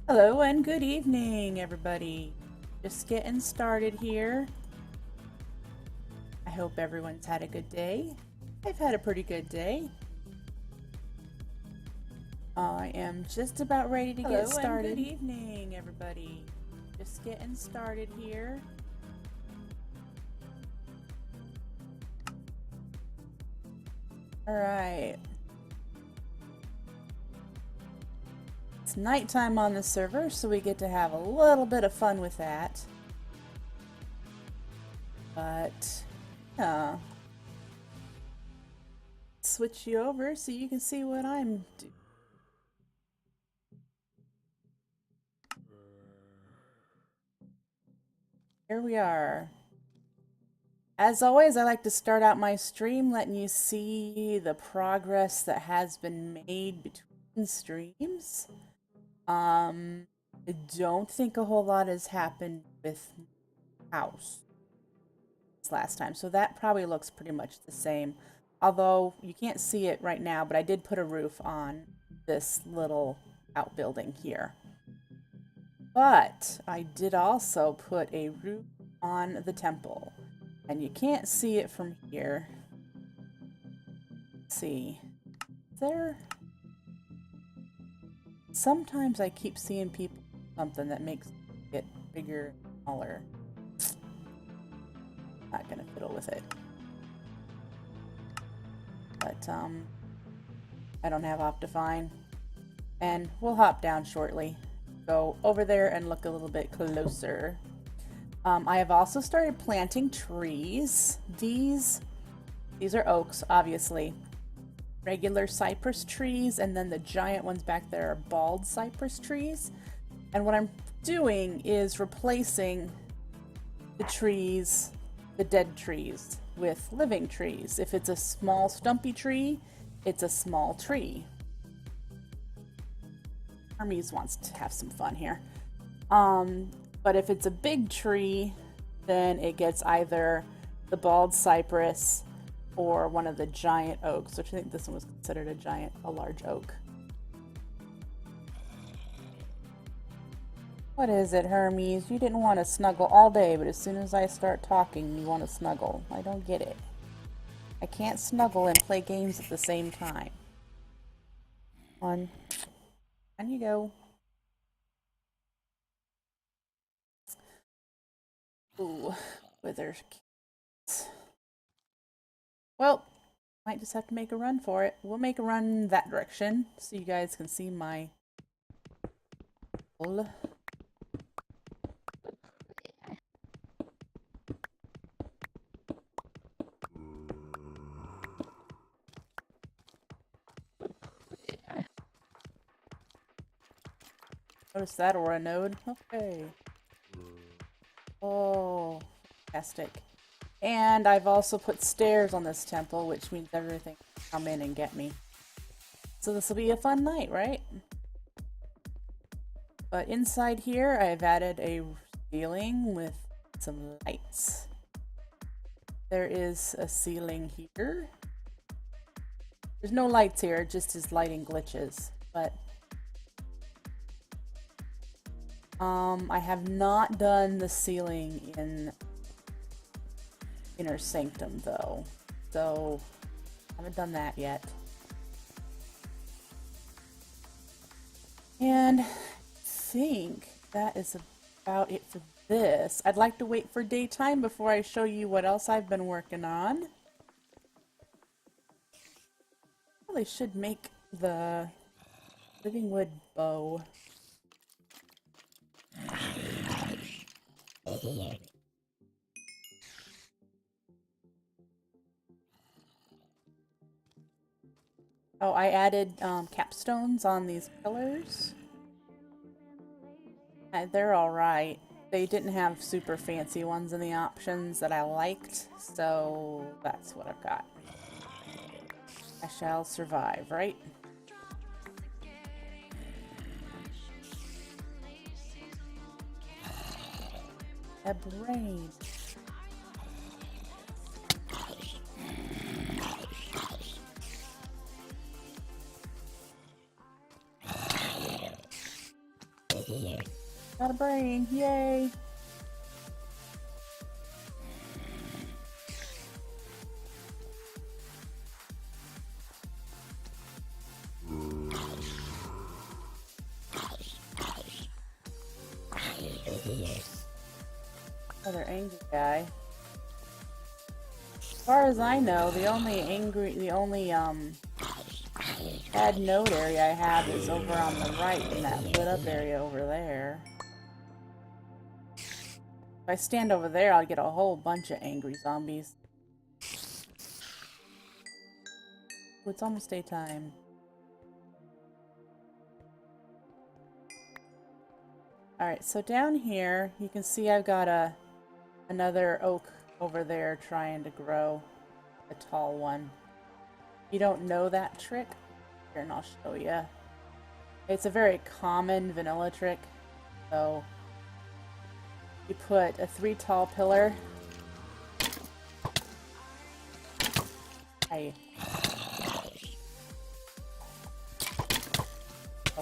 Hello and good evening, everybody. Just getting started here. I hope everyone's had a good day. I've had a pretty good day. I am just about ready to get started. Good evening, everybody. Just getting started here. All right. It's nighttime on the server, so we get to have a little bit of fun with that. But, yeah. Switch you over so you can see what I'm doing. Here we are. As always, I like to start out my stream letting you see the progress that has been made between streams. I don't think a whole lot has happened with house last time, so that probably looks pretty much the same. Although you can't see it right now, but I did put a roof on this little outbuilding here. But I did also put a roof on the temple. And you can't see it from here. Let's see. There. Sometimes I keep seeing people something that makes it bigger and smaller. Not gonna fiddle with it. But I don't have Optifine. And we'll hop down shortly. Go over there and look a little bit closer. I have also started planting trees. These are oaks, obviously. Regular cypress trees, and then the giant ones back there are bald cypress trees. And what I'm doing is replacing the trees, the dead trees, with living trees. If it's a small stumpy tree, it's a small tree. Hermes wants to have some fun here. But if it's a big tree, then it gets either the bald cypress or one of the giant oaks, which I think this one was considered a large oak. What is it, Hermes? You didn't want to snuggle all day, but as soon as I start talking, you want to snuggle. I don't get it. I can't snuggle and play games at the same time. On you go. Ooh, wither. Well, might just have to make a run for it. We'll make a run that direction so you guys can see my hole. Notice that aura node. Okay. Oh, fantastic. And I've also put stairs on this temple, which means everything can come in and get me. So this will be a fun night, right? But inside here, I've added a ceiling with some lights. There is a ceiling here. There's no lights here, just as lighting glitches, but I have not done the ceiling in Inner Sanctum though, so I haven't done that yet. And I think that is about it for this. I'd like to wait for daytime before I show you what else I've been working on. Probably should make the living wood bow. Oh, I added capstones on these pillars. They're alright. They didn't have super fancy ones in the options that I liked, so that's what I've got. I shall survive, right? A brain. Got a brain, yay! Another angry guy. As far as I know, the only bad node area I have is over on the right in that lit up area over there. If I stand over there, I'll get a whole bunch of angry zombies. Oh, it's almost daytime. Alright, so down here, you can see I've got another oak over there trying to grow a tall one. You don't know that trick? Here, and I'll show you. It's a very common vanilla trick. So, you put a 3 tall pillar. A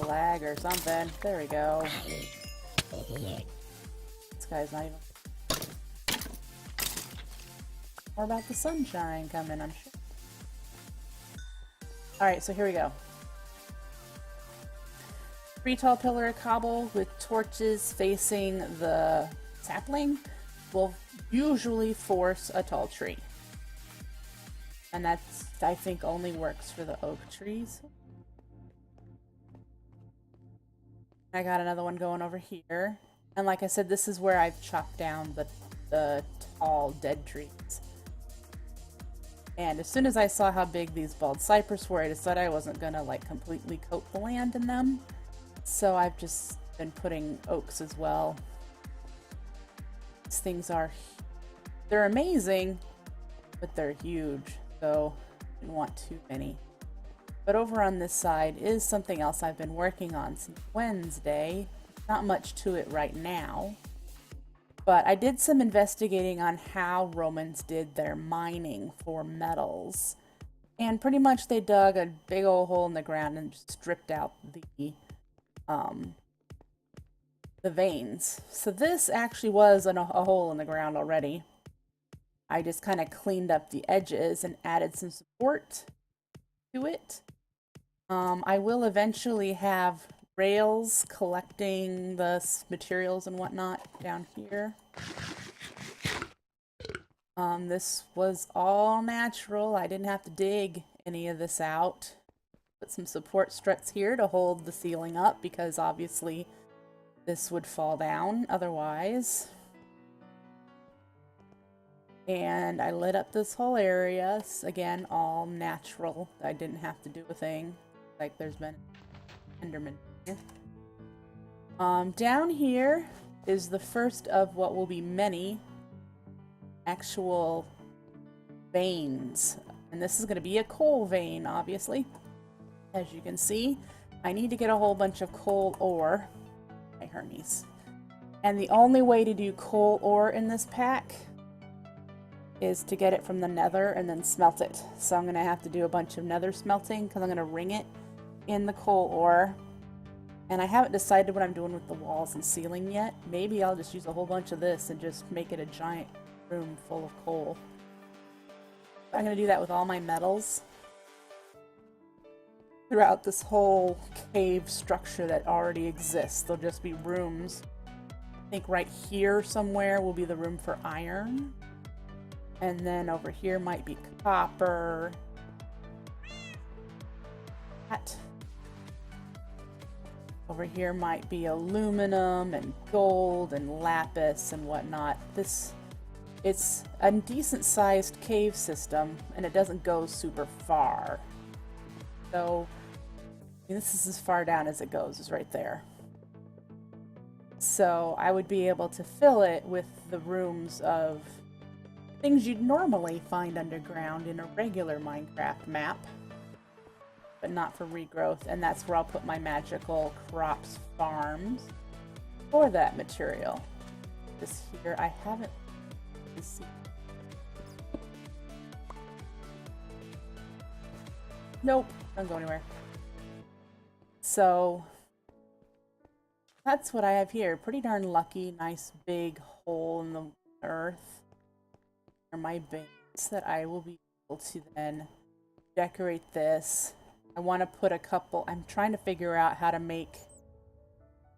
lag or something. There we go. This guy's not even... More about the sunshine coming, I'm sure. Alright, so here we go. 3 tall pillar of cobble with torches facing the sapling will usually force a tall tree. And that's, I think, only works for the oak trees. I got another one going over here. And like I said, this is where I've chopped down the tall dead trees. And as soon as I saw how big these bald cypress were, I decided I wasn't gonna like completely coat the land in them. So I've just been putting oaks as well. These things they're amazing, but they're huge. So I didn't want too many. But over on this side is something else I've been working on since Wednesday. Not much to it right now. But I did some investigating on how Romans did their mining for metals. And pretty much they dug a big old hole in the ground and stripped out the veins. So this actually was a hole in the ground already. I just kind of cleaned up the edges and added some support to it. I will eventually have rails collecting the materials and whatnot down here. This was all natural. I didn't have to dig any of this out. Put some support struts here to hold the ceiling up because obviously this would fall down otherwise. And I lit up this whole area. Again, all natural. I didn't have to do a thing. Like there's been Enderman here. Down here is the first of what will be many actual veins. And this is going to be a coal vein, obviously. As you can see, I need to get a whole bunch of coal ore. Hi, Hermes. And the only way to do coal ore in this pack is to get it from the nether and then smelt it. So I'm going to have to do a bunch of nether smelting because I'm going to ring it in the coal ore. And I haven't decided what I'm doing with the walls and ceiling yet. Maybe I'll just use a whole bunch of this and just make it a giant room full of coal. I'm going to do that with all my metals throughout this whole cave structure that already exists. There'll just be rooms. I think right here somewhere will be the room for iron. And then over here might be copper. That. Over here might be aluminum and gold and lapis and whatnot. It's a decent sized cave system and it doesn't go super far. So this is as far down as it goes, is right there. So I would be able to fill it with the rooms of things you'd normally find underground in a regular Minecraft map. But not for regrowth, and that's where I'll put my magical crops farms for that material. This here, I haven't. Nope, don't go anywhere. So that's what I have here. Pretty darn lucky. Nice big hole in the earth for my base that I will be able to then decorate this. I want to put a couple, I'm trying to figure out how to make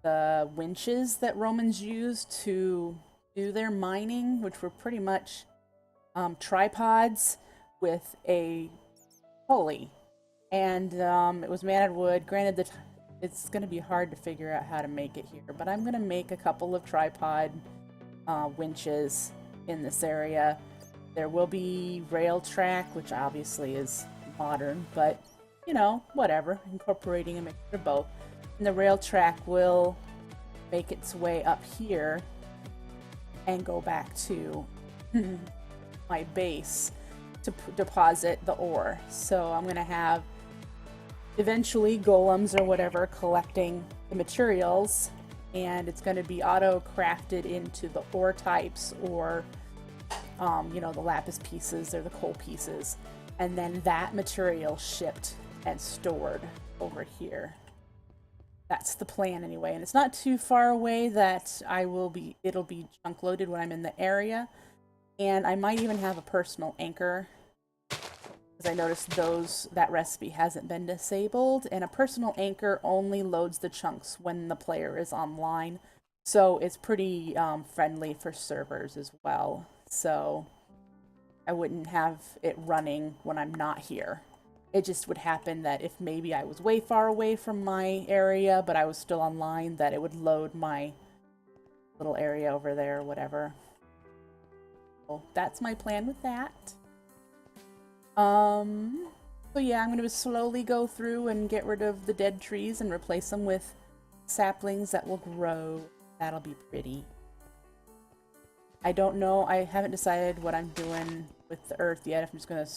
the winches that Romans used to do their mining, which were pretty much tripods with a pulley. And it was made out of wood. Granted, it's going to be hard to figure out how to make it here, but I'm going to make a couple of tripod winches in this area. There will be rail track, which obviously is modern, but you know, whatever, incorporating a mixture of both. And the rail track will make its way up here and go back to my base to deposit the ore. So I'm going to have eventually golems or whatever collecting the materials, and it's going to be auto crafted into the ore types, or you know, the lapis pieces or the coal pieces, and then that material shipped and stored over here. That's the plan anyway, and it's not too far away that it'll be chunk loaded when I'm in the area. And I might even have a personal anchor, because I noticed that recipe hasn't been disabled, and a personal anchor only loads the chunks when the player is online, so it's pretty friendly for servers as well. So I wouldn't have it running when I'm not here. It just would happen that if maybe I was way far away from my area, but I was still online, that it would load my little area over there or whatever. So that's my plan with that. So yeah, I'm going to slowly go through and get rid of the dead trees and replace them with saplings that will grow. That'll be pretty. I don't know. I haven't decided what I'm doing with the earth yet. If I'm just going to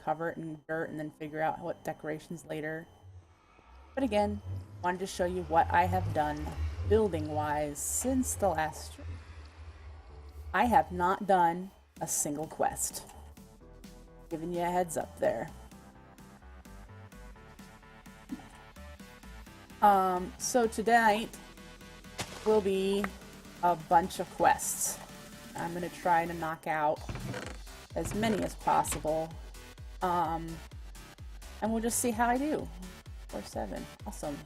cover it in dirt and then figure out what decorations later. But again, wanted to show you what I have done building-wise since the last stream. I have not done a single quest. Giving you a heads up there. So tonight will be a bunch of quests. I'm going to try to knock out as many as possible. And we'll just see how I do. 4-7. Awesome.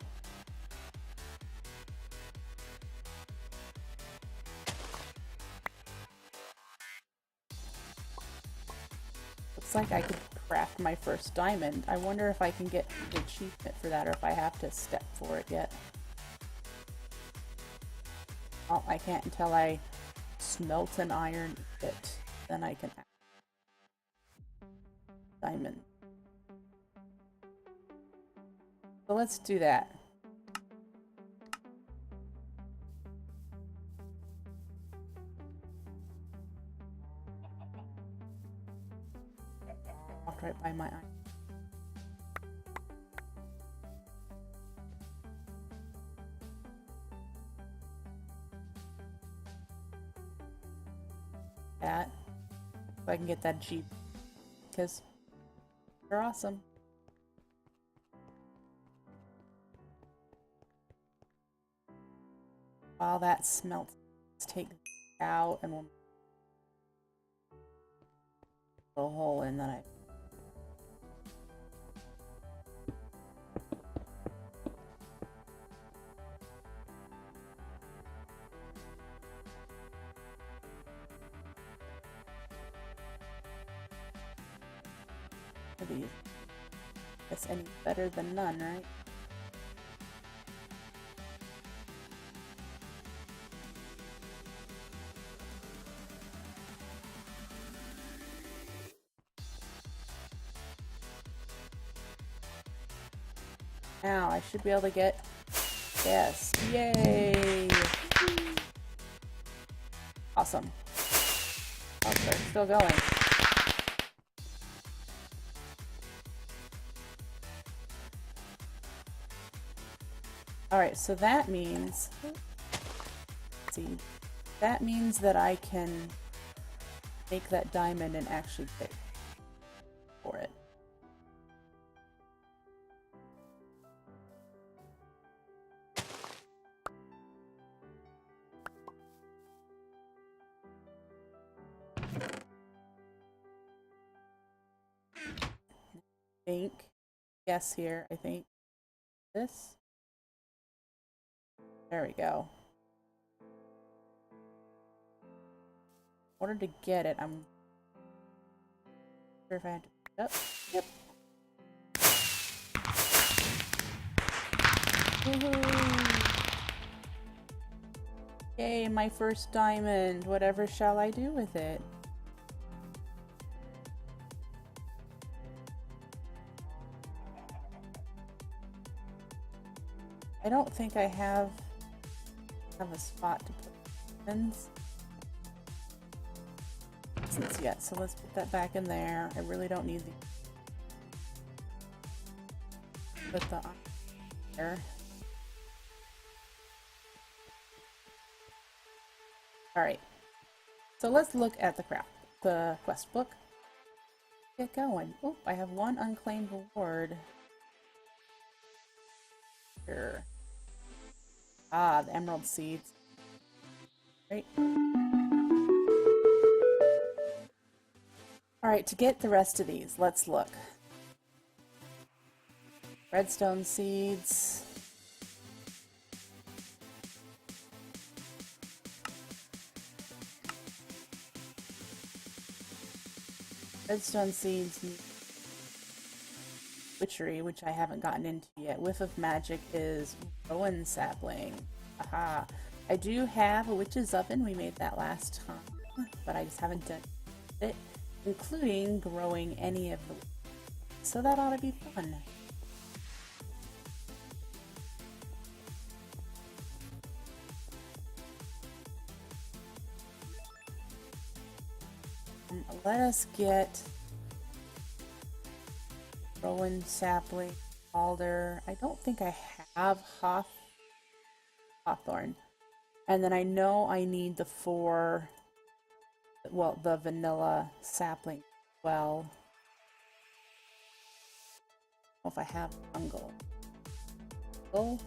Looks like I could craft my first diamond. I wonder if I can get the achievement for that, or if I have to step for it yet. Oh, I can't until I smelt an iron bit. Then I can diamond. So let's do that. Walked right by my iron. That. So I can get that Jeep. Because they're awesome. While that smelts, let's take it out and we'll put a hole in that these. That's any better than none, right? Now I should be able to get, yes, yay! Awesome. Oh, sorry, still going. Alright, so that means, let's see, that means that I can make that diamond and actually pay for it. think, guess here, I think this. There we go. In order to get it, I'm sure if I have to pick it up. Yep. Woohoo! Yay, my first diamond. Whatever shall I do with it? I don't think I have a spot to put diamonds since yet, so let's put that back in there. I really don't need the put the there. Alright, so let's look at the quest book. Get going. Oh, I have one unclaimed reward. Here. Ah, the emerald seeds. Right. Alright, to get the rest of these, let's look. Redstone seeds. Redstone seeds. Witchery, which I haven't gotten into yet. Whiff of magic is Rowan sapling. Aha. I do have a witch's oven. We made that last time, but I just haven't done it, including growing any of the. So that ought to be fun. Let us get Rowan sapling, alder. I don't think I have hawthorn. And then I know I need the the vanilla sapling as well. I don't know if I have fungal. Oh,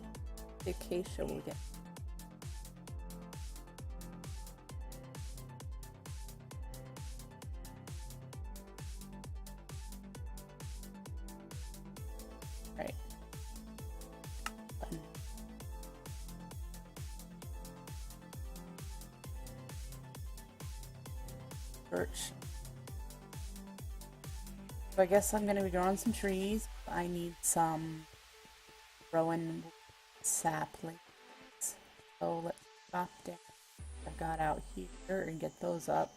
the acacia will get. Right. Birch. So I guess I'm going to be growing some trees. I need some Rowan saplings. So let's chop down what I've got out here and get those up.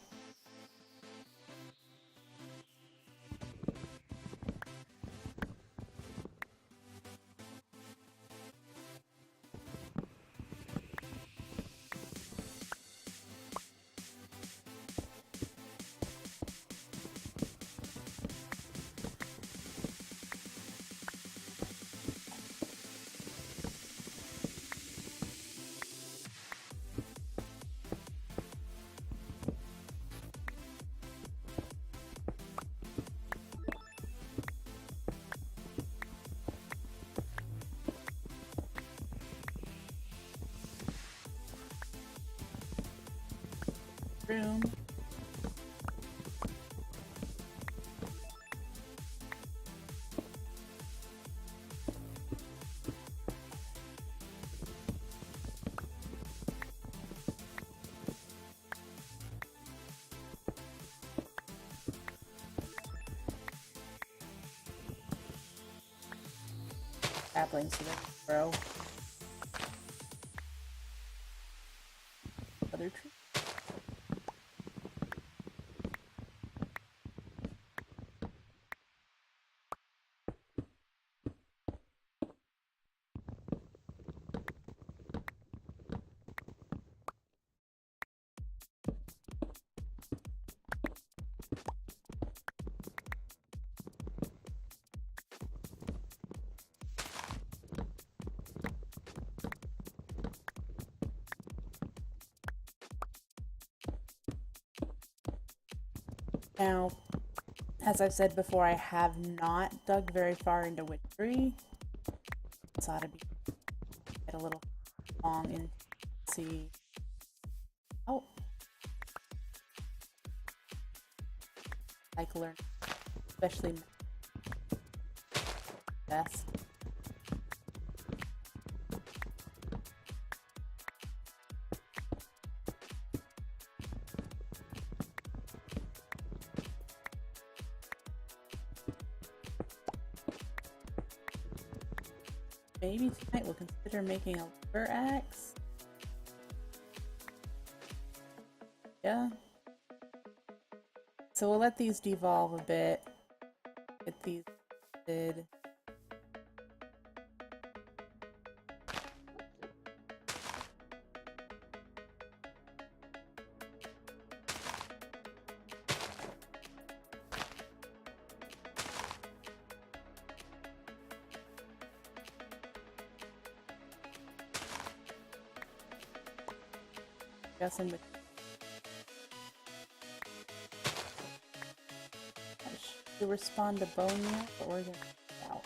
Room. Saplings so they can grow. Other tree. Now, as I've said before, I have not dug very far into witchery. This ought to be get a little long and see. Oh, like learn, especially best. Maybe tonight we'll consider making a lumber axe. Yeah. So we'll let these devolve a bit. Get these did. Guessing the to respond to bone yet, but we're gonna find out.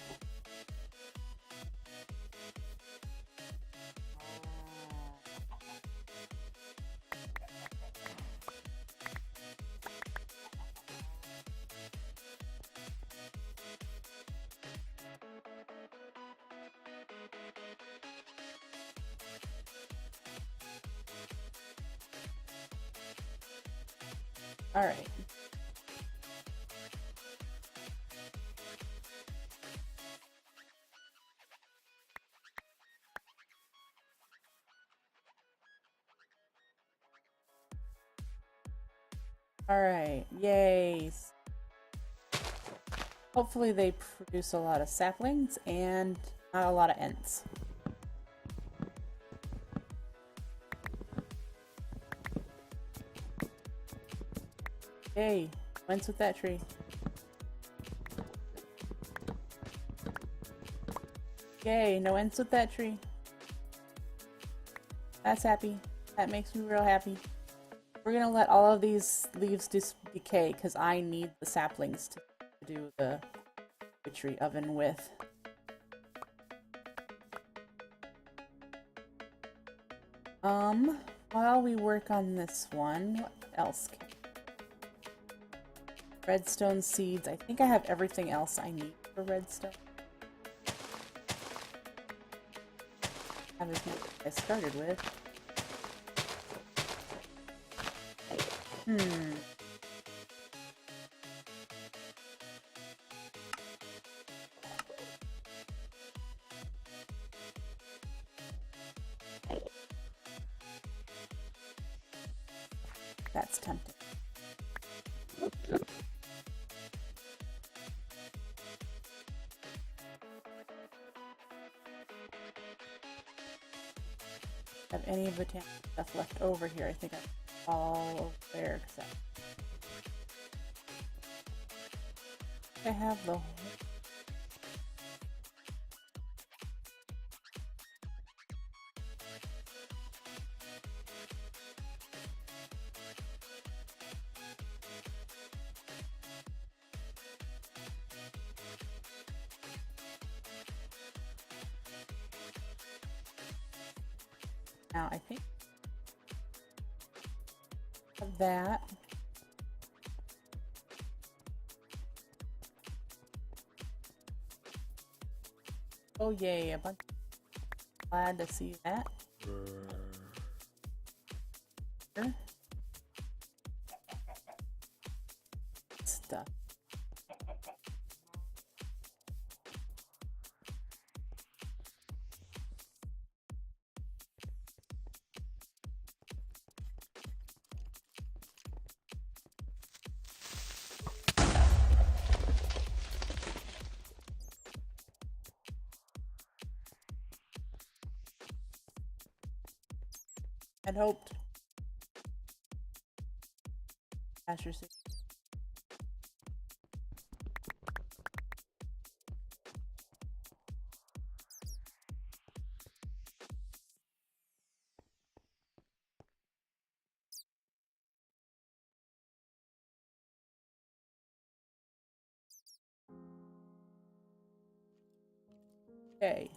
All right. Alright, yay! Hopefully they produce a lot of saplings and not a lot of ents. Yay! Ents with that tree. Yay! No ents with that tree. That's happy. That makes me real happy. We're gonna let all of these leaves decay because I need the saplings to do the witchery oven with. While we work on this one, what else can redstone seeds. I think I have everything else I need for redstone. I have as much as I started with. That's tempting. Have any of the stuff left over here? I think I'm all over there except I have the whole. Now I think of that. Oh yay, a bunch. Glad to see that. Sure. Stuff. I'd hoped. Asher said. Okay.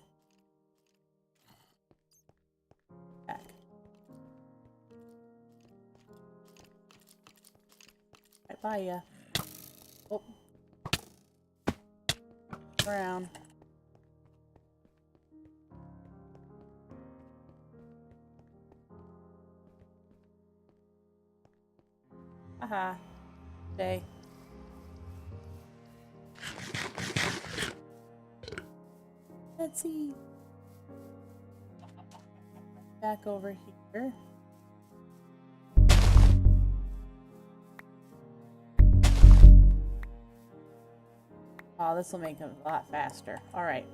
Back. Right by ya. Oh. Around. Haha. Stay. Let's see. Back over here. Oh, this will make it a lot faster. All right.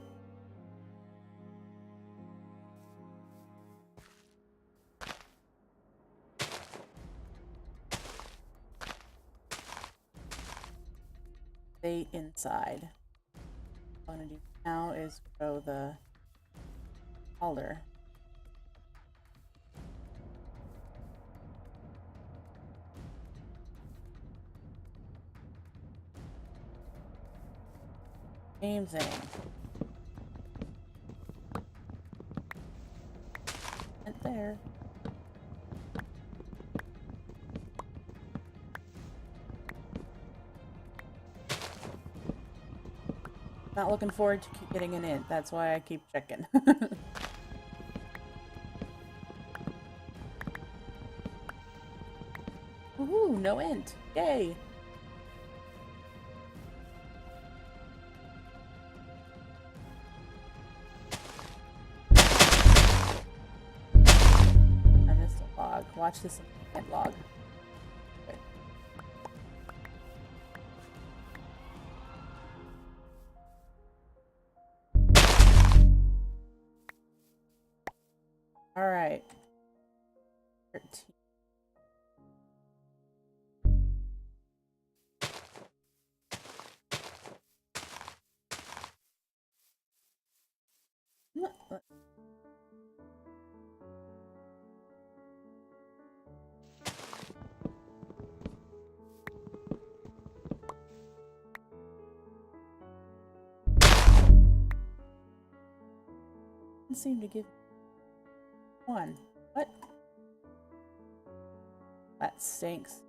Stay inside. What I'm going to do now is grow the alder. Same thing. And there. Not looking forward to keep getting an int. That's why I keep checking. Woohoo! No int. Yay! I missed a log. Watch this int log. Okay. All right. 13. Didn't seem to give one. What? That stinks.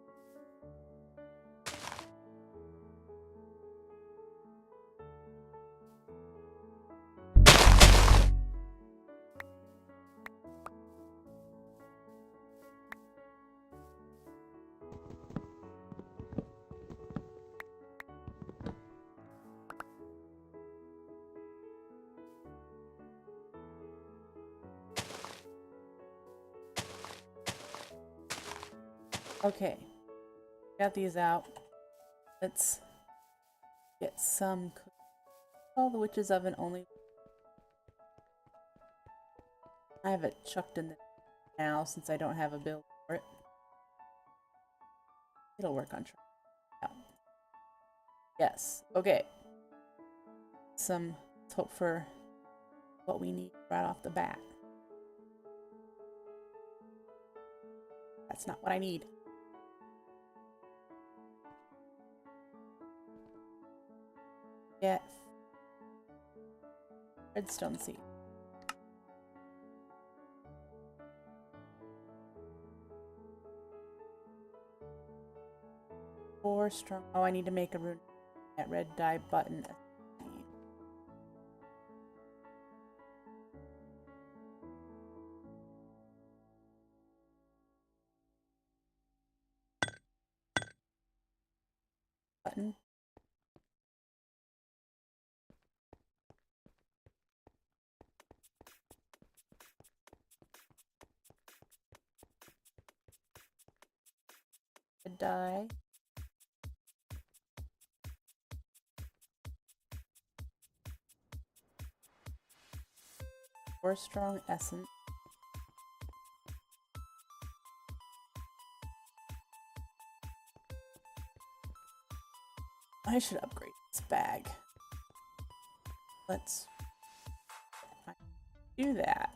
Okay, got these out. Let's get some. All the witch's oven only. I have it chucked in now since I don't have a build for it. It'll work on track. Yeah. Yes. Okay. Let's hope for what we need right off the bat. That's not what I need. Get redstone seed. Four strong. Oh, I need to make a rune. That red dye button. Button. Red dye. Four strong essence. I should upgrade this bag. Let's do that.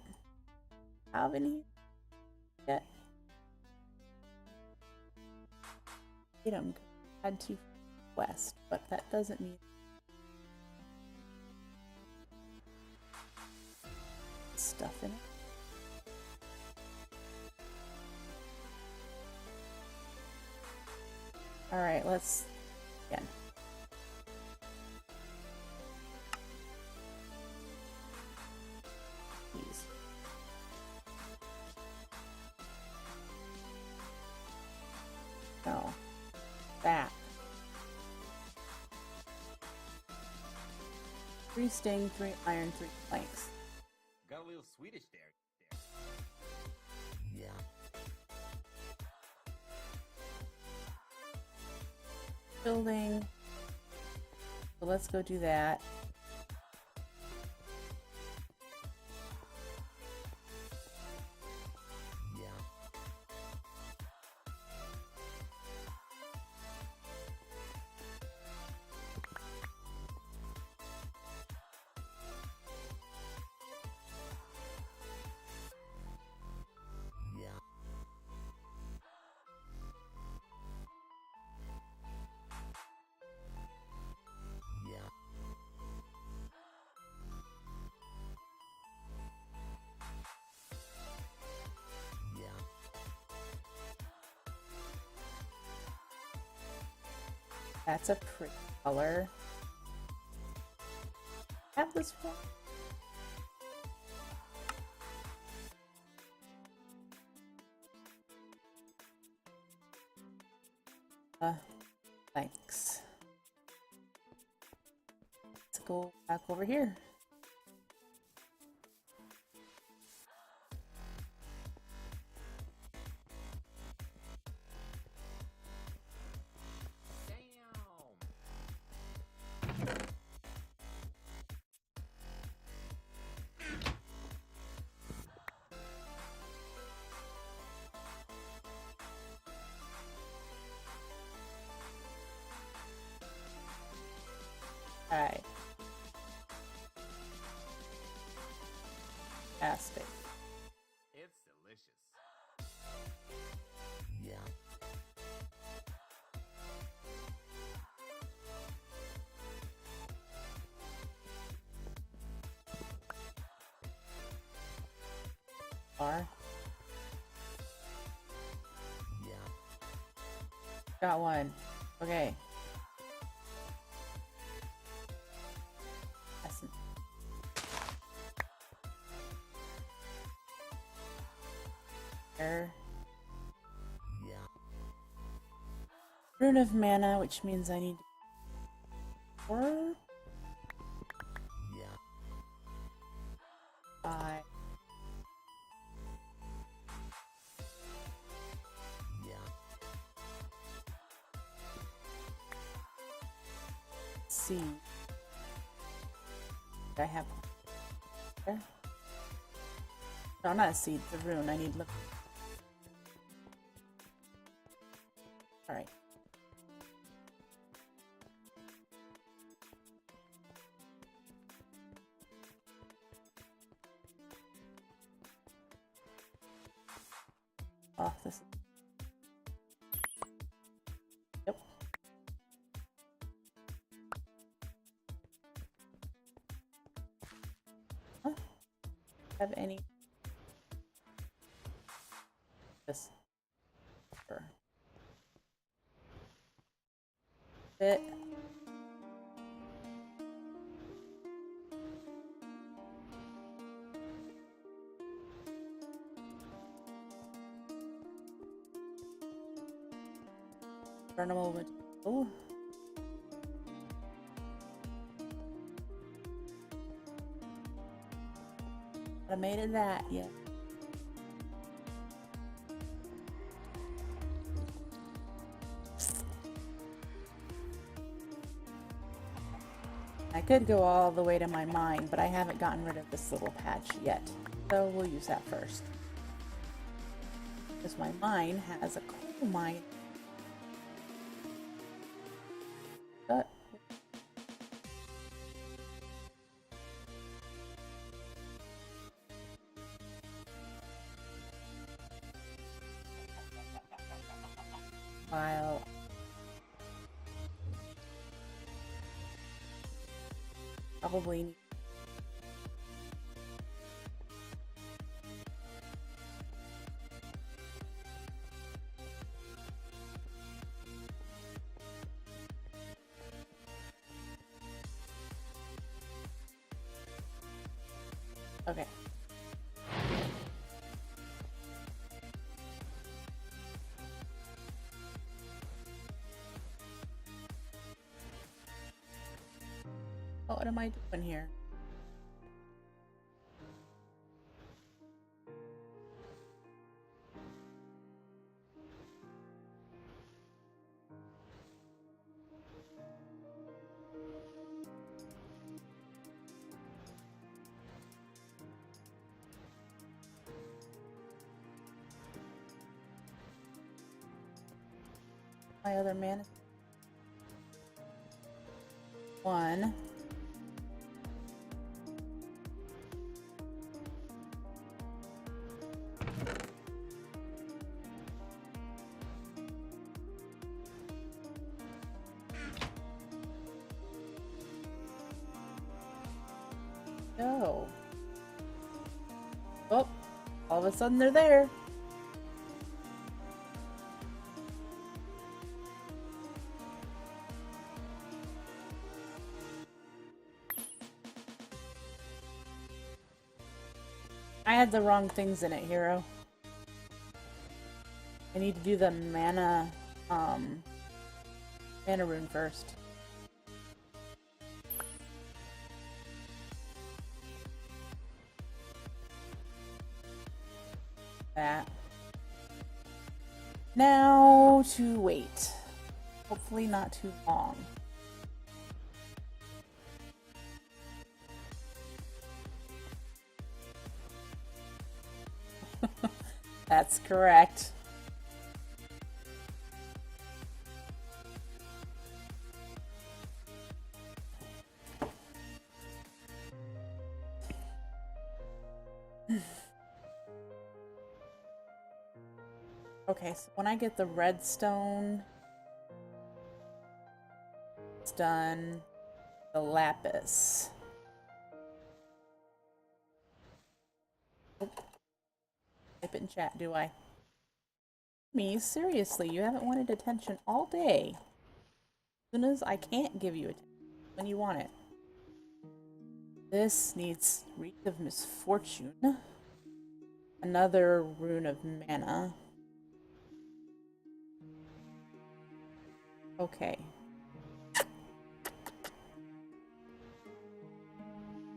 How many get? Item add to west, but that doesn't mean stuff in it. All right, let's again. Please. No. that? 3 sting, 3 iron, 3 planks. Got a little Swedish there. Yeah. Building. So let's go do that. That's a pretty color. Have this one. Thanks. Let's go back over here. Alright. Fantastic. It's delicious. Yeah. Bar. Yeah. Got one. Okay. Yeah. Rune of Mana, which means I need 4, Yeah. 5. Yeah. See. I have there. No, not a seed, the rune. I need look. Alright. Oh, this. Yep. Huh? Have any? This. Sure. Bit. Burnable wood. Oh. I made it that yet. I could go all the way to my mine, but I haven't gotten rid of this little patch yet. So we'll use that first. Because my mine has a coal mine. But while probably need okay. What am I doing here? My other mana. 1. Go. Oh, all of a sudden they're there. I had the wrong things in it, hero. I need to do the mana rune first. That. Now to wait. Hopefully not too long. That's correct. Okay, so when I get the redstone, it's done. The lapis. Oh. Type it in chat, do I? Me, seriously, you haven't wanted attention all day. As soon as I can't give you attention when you want it. This needs Wreath of Misfortune. Another rune of mana. Okay.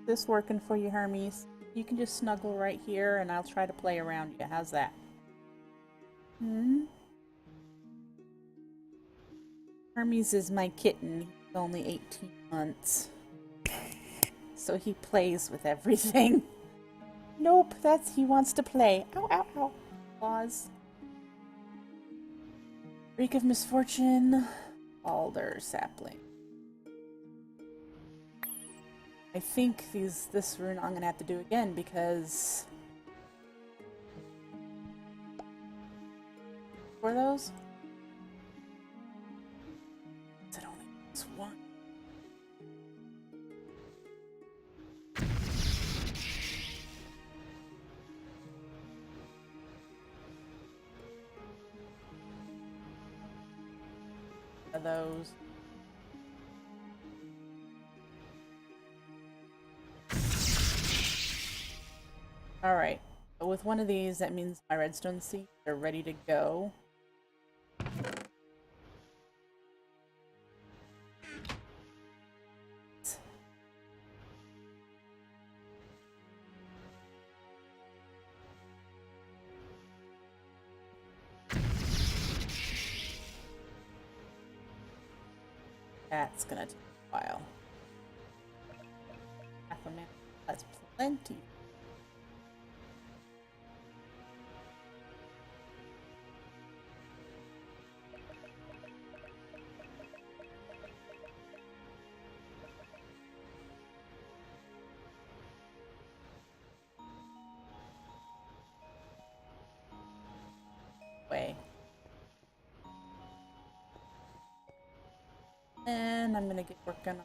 This working for you, Hermes? You can just snuggle right here and I'll try to play around you. How's that? Hermes is my kitten. He's only 18 months. So he plays with everything. Nope, he wants to play. Ow, ow, ow. Claws. Wreath of Misfortune. Alder sapling. I think this rune I'm gonna have to do again because for those? Is it only this one? Of those. Alright, so with one of these, that means my redstone seeds are ready to go. That's gonna take a while. Half a minute. That's plenty. Way. And I'm gonna get working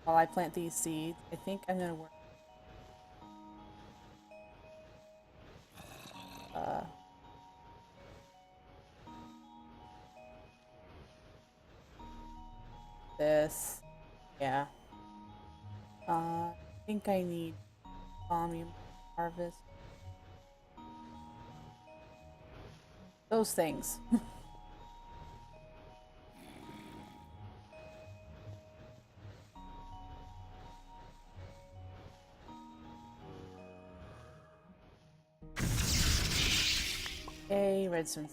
while I plant these seeds. I think I'm gonna work. This. Yeah. I think I need volume harvest. Those things. Yay, redstone.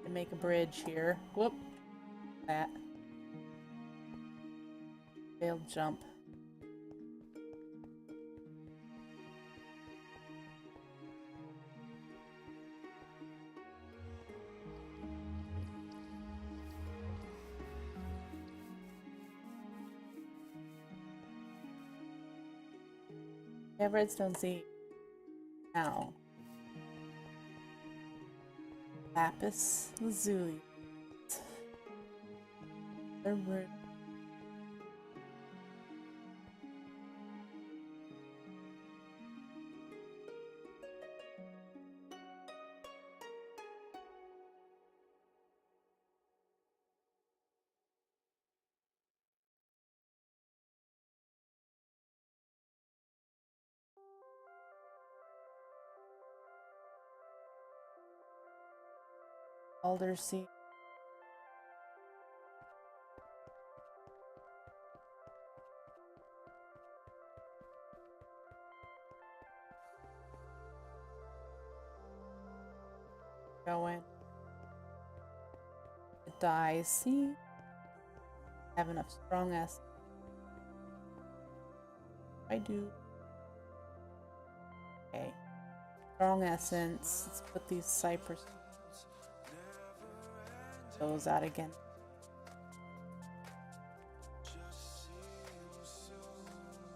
To make a bridge here. Whoop. That. Failed jump. I have redstone seed. Now. Lapis lazuli. The root. Alder seed. Going. Die seed. Have enough strong acid. I do. Okay. Strong essence. Let's put these cypress. Those out again.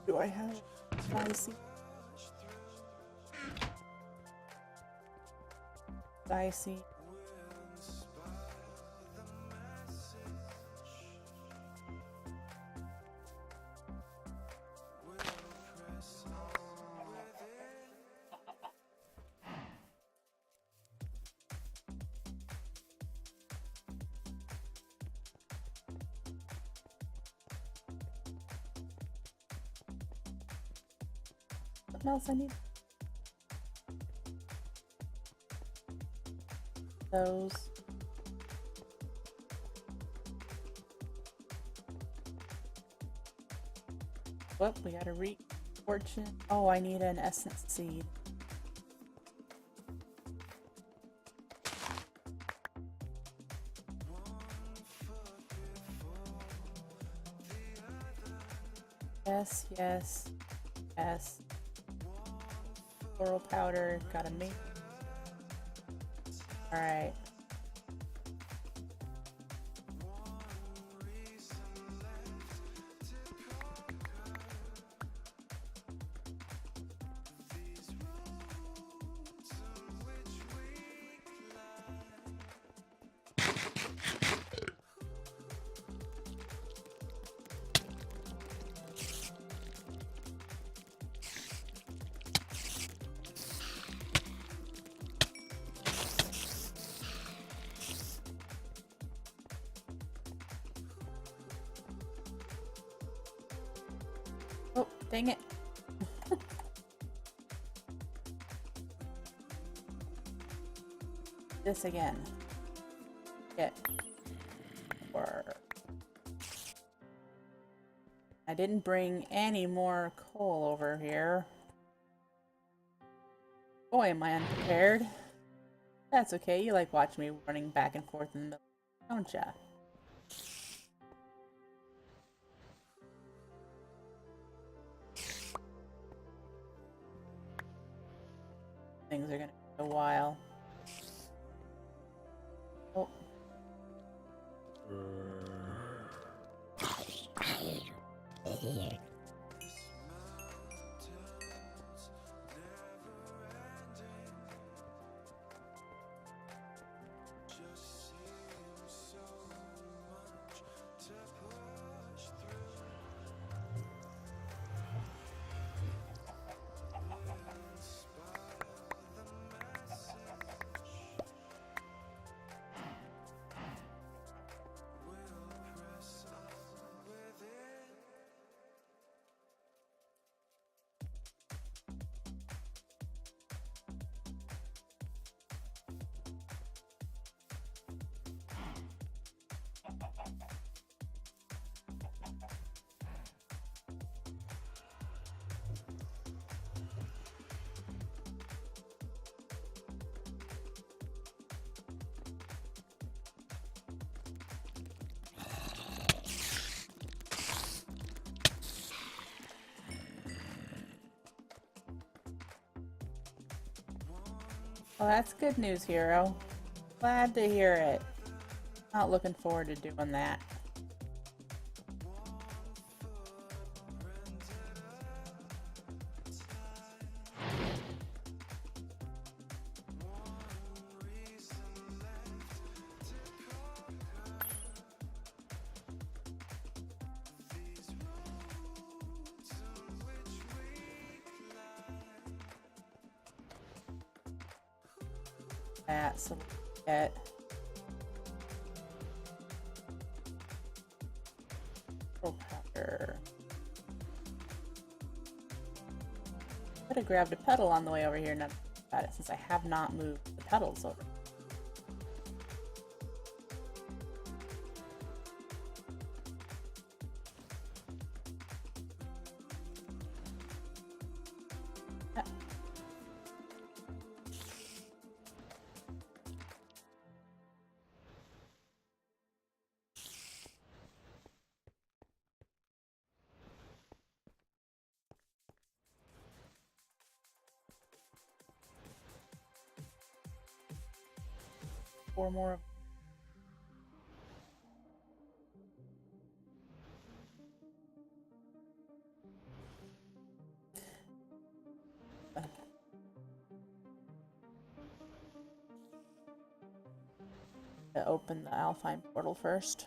Do I have dicey? Dicey. Something else I need? Those. Whoop, we gotta reap fortune. Oh, I need an essence seed. Yes, yes, yes. Floral powder, gotta make. Alright. Oh, dang it. This again. Get. Or. I didn't bring any more coal over here. Boy, am I unprepared. That's okay, you like watching me running back and forth in the middle, don't ya? Things are gonna take a while. Oh. Well, that's good news, hero. Glad to hear it. Not looking forward to doing that. That, so get powder. Could have grabbed a petal on the way over here, not about it, since I have not moved the petals over. Ah. 4 more. To open the Alpine portal first.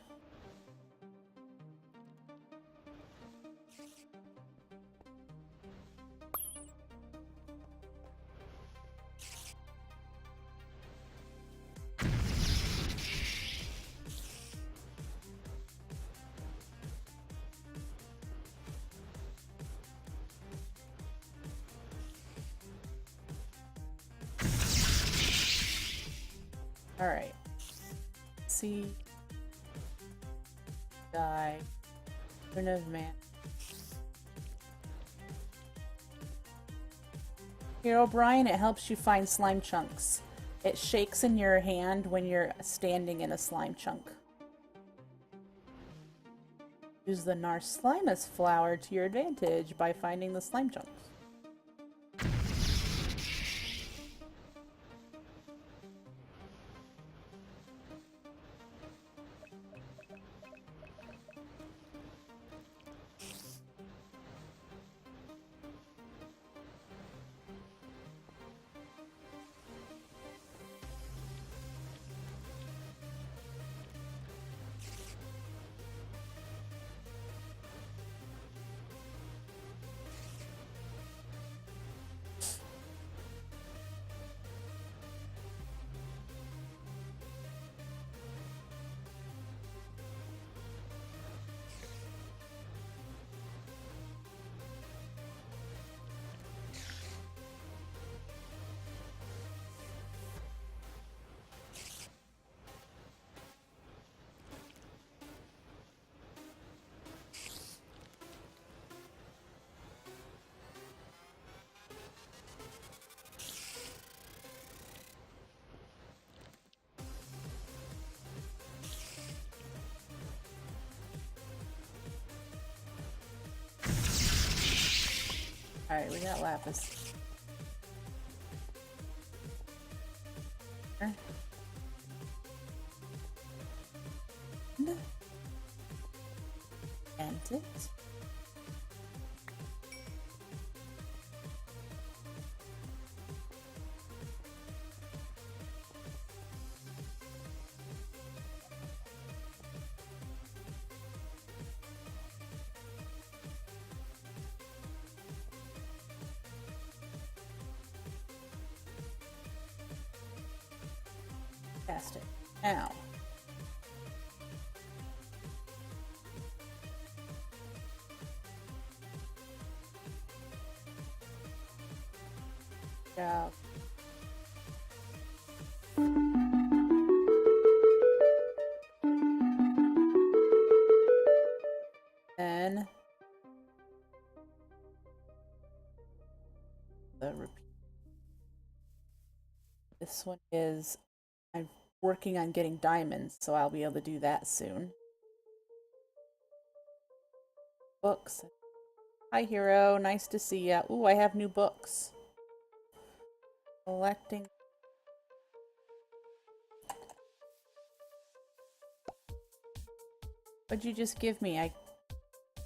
All right. See. Die. Turn of man. Here, O'Brien, it helps you find slime chunks. It shakes in your hand when you're standing in a slime chunk. Use the Narslimus flower to your advantage by finding the slime chunks. Alright, we got lapis. And it. Cast it. Now. Yeah. Then the repeat. This one is, I'm working on getting diamonds, so I'll be able to do that soon. Books. Hi, hero. Nice to see ya. Ooh, I have new books. Collecting What'd you just give me? I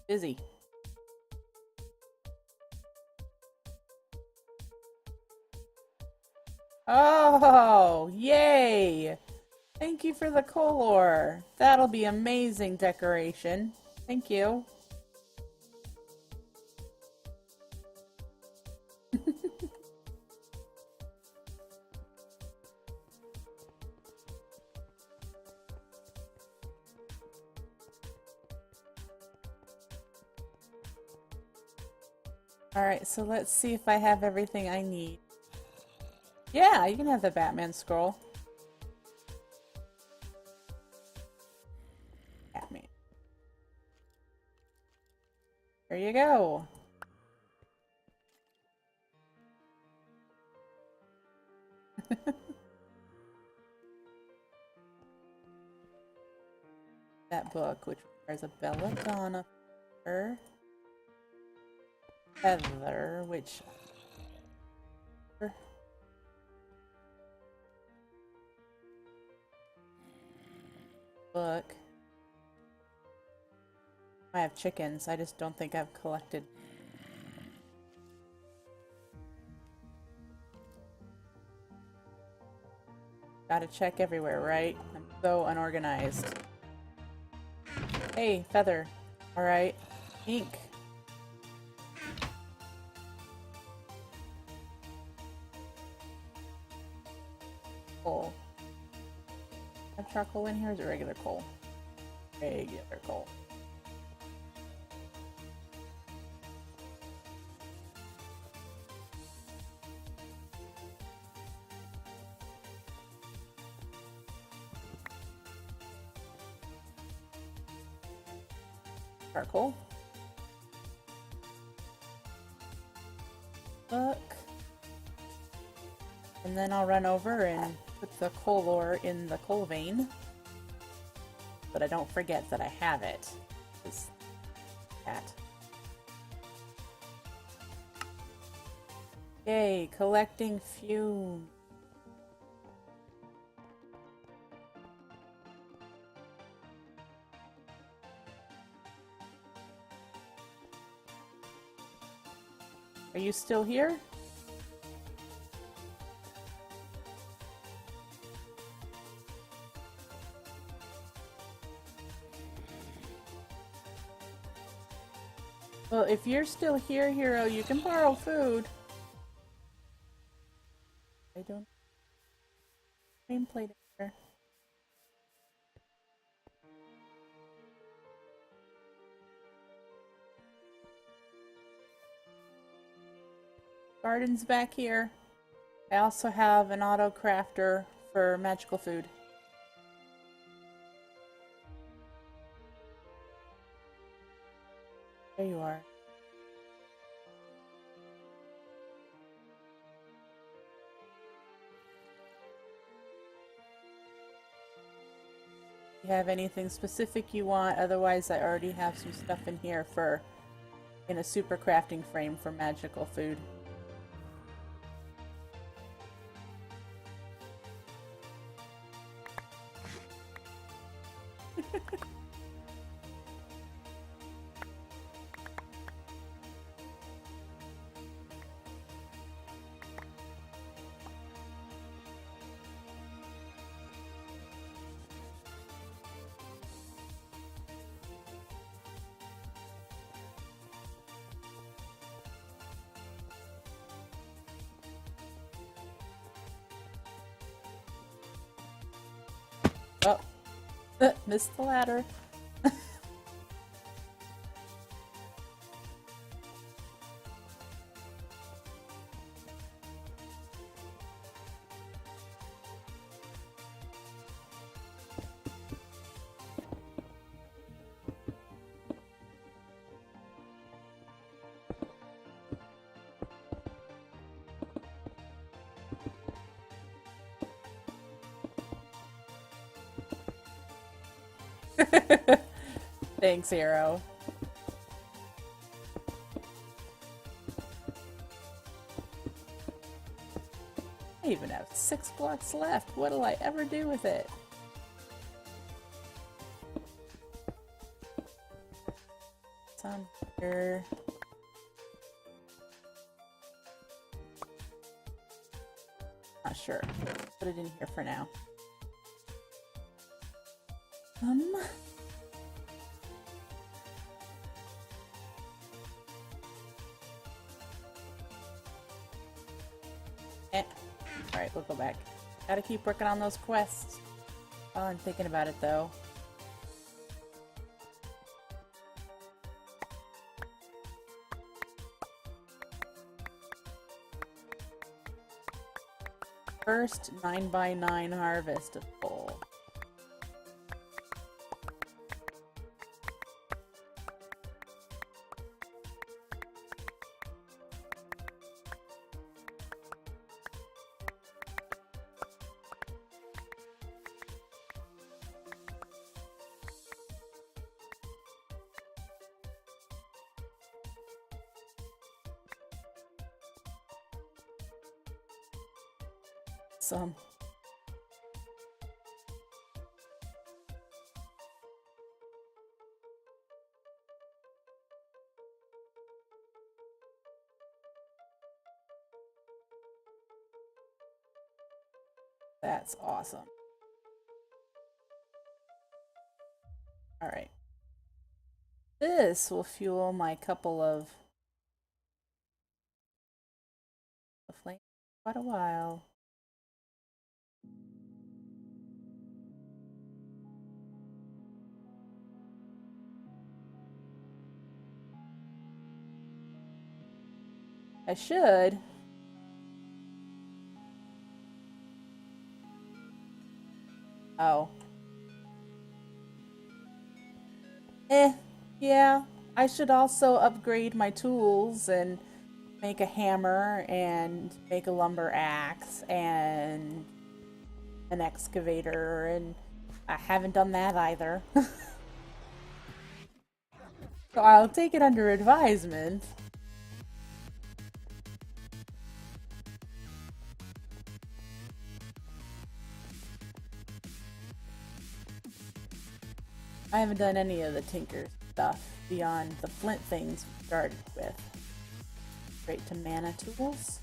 busy. Oh, yay! Thank you for the color. That'll be amazing decoration. Thank you. Alright, so let's see if I have everything I need. Yeah, you can have the Batman scroll. Batman. There you go. That book, which requires a belladonna feather, which book. I have chickens. I just don't think I've collected. Gotta check everywhere, right? I'm so unorganized. Hey, feather. Alright. Ink. Coal. Have charcoal in here, or is it regular coal? Regular coal. Charcoal. Look. And then I'll run over and put the coal ore in the coal vein. But I don't forget that I have it. Just that. Yay, collecting fume. Are you still here? Well, if you're still here, Hero, you can borrow food. I don't... Nameplate here. Garden's back here. I also have an auto crafter for magical food. There you are. You have anything specific you want? Otherwise, I already have some stuff in here for in a super crafting frame for magical food. Oh, missed the ladder. Thanks, Hero. I even have 6 blocks left. What'll I ever do with it? here. Not sure. Put it in here for now. Alright, we'll go back. Gotta keep working on those quests. While I'm thinking about it, though. First 9x9 harvest of coal. Some. That's awesome. All right. This will fuel my couple of flames for quite a while. I should. Oh. Yeah. I should also upgrade my tools and make a hammer and make a lumber axe and an excavator, and I haven't done that either. So I'll take it under advisement. I haven't done any of the tinker stuff beyond the flint things we started with. Straight to mana tools.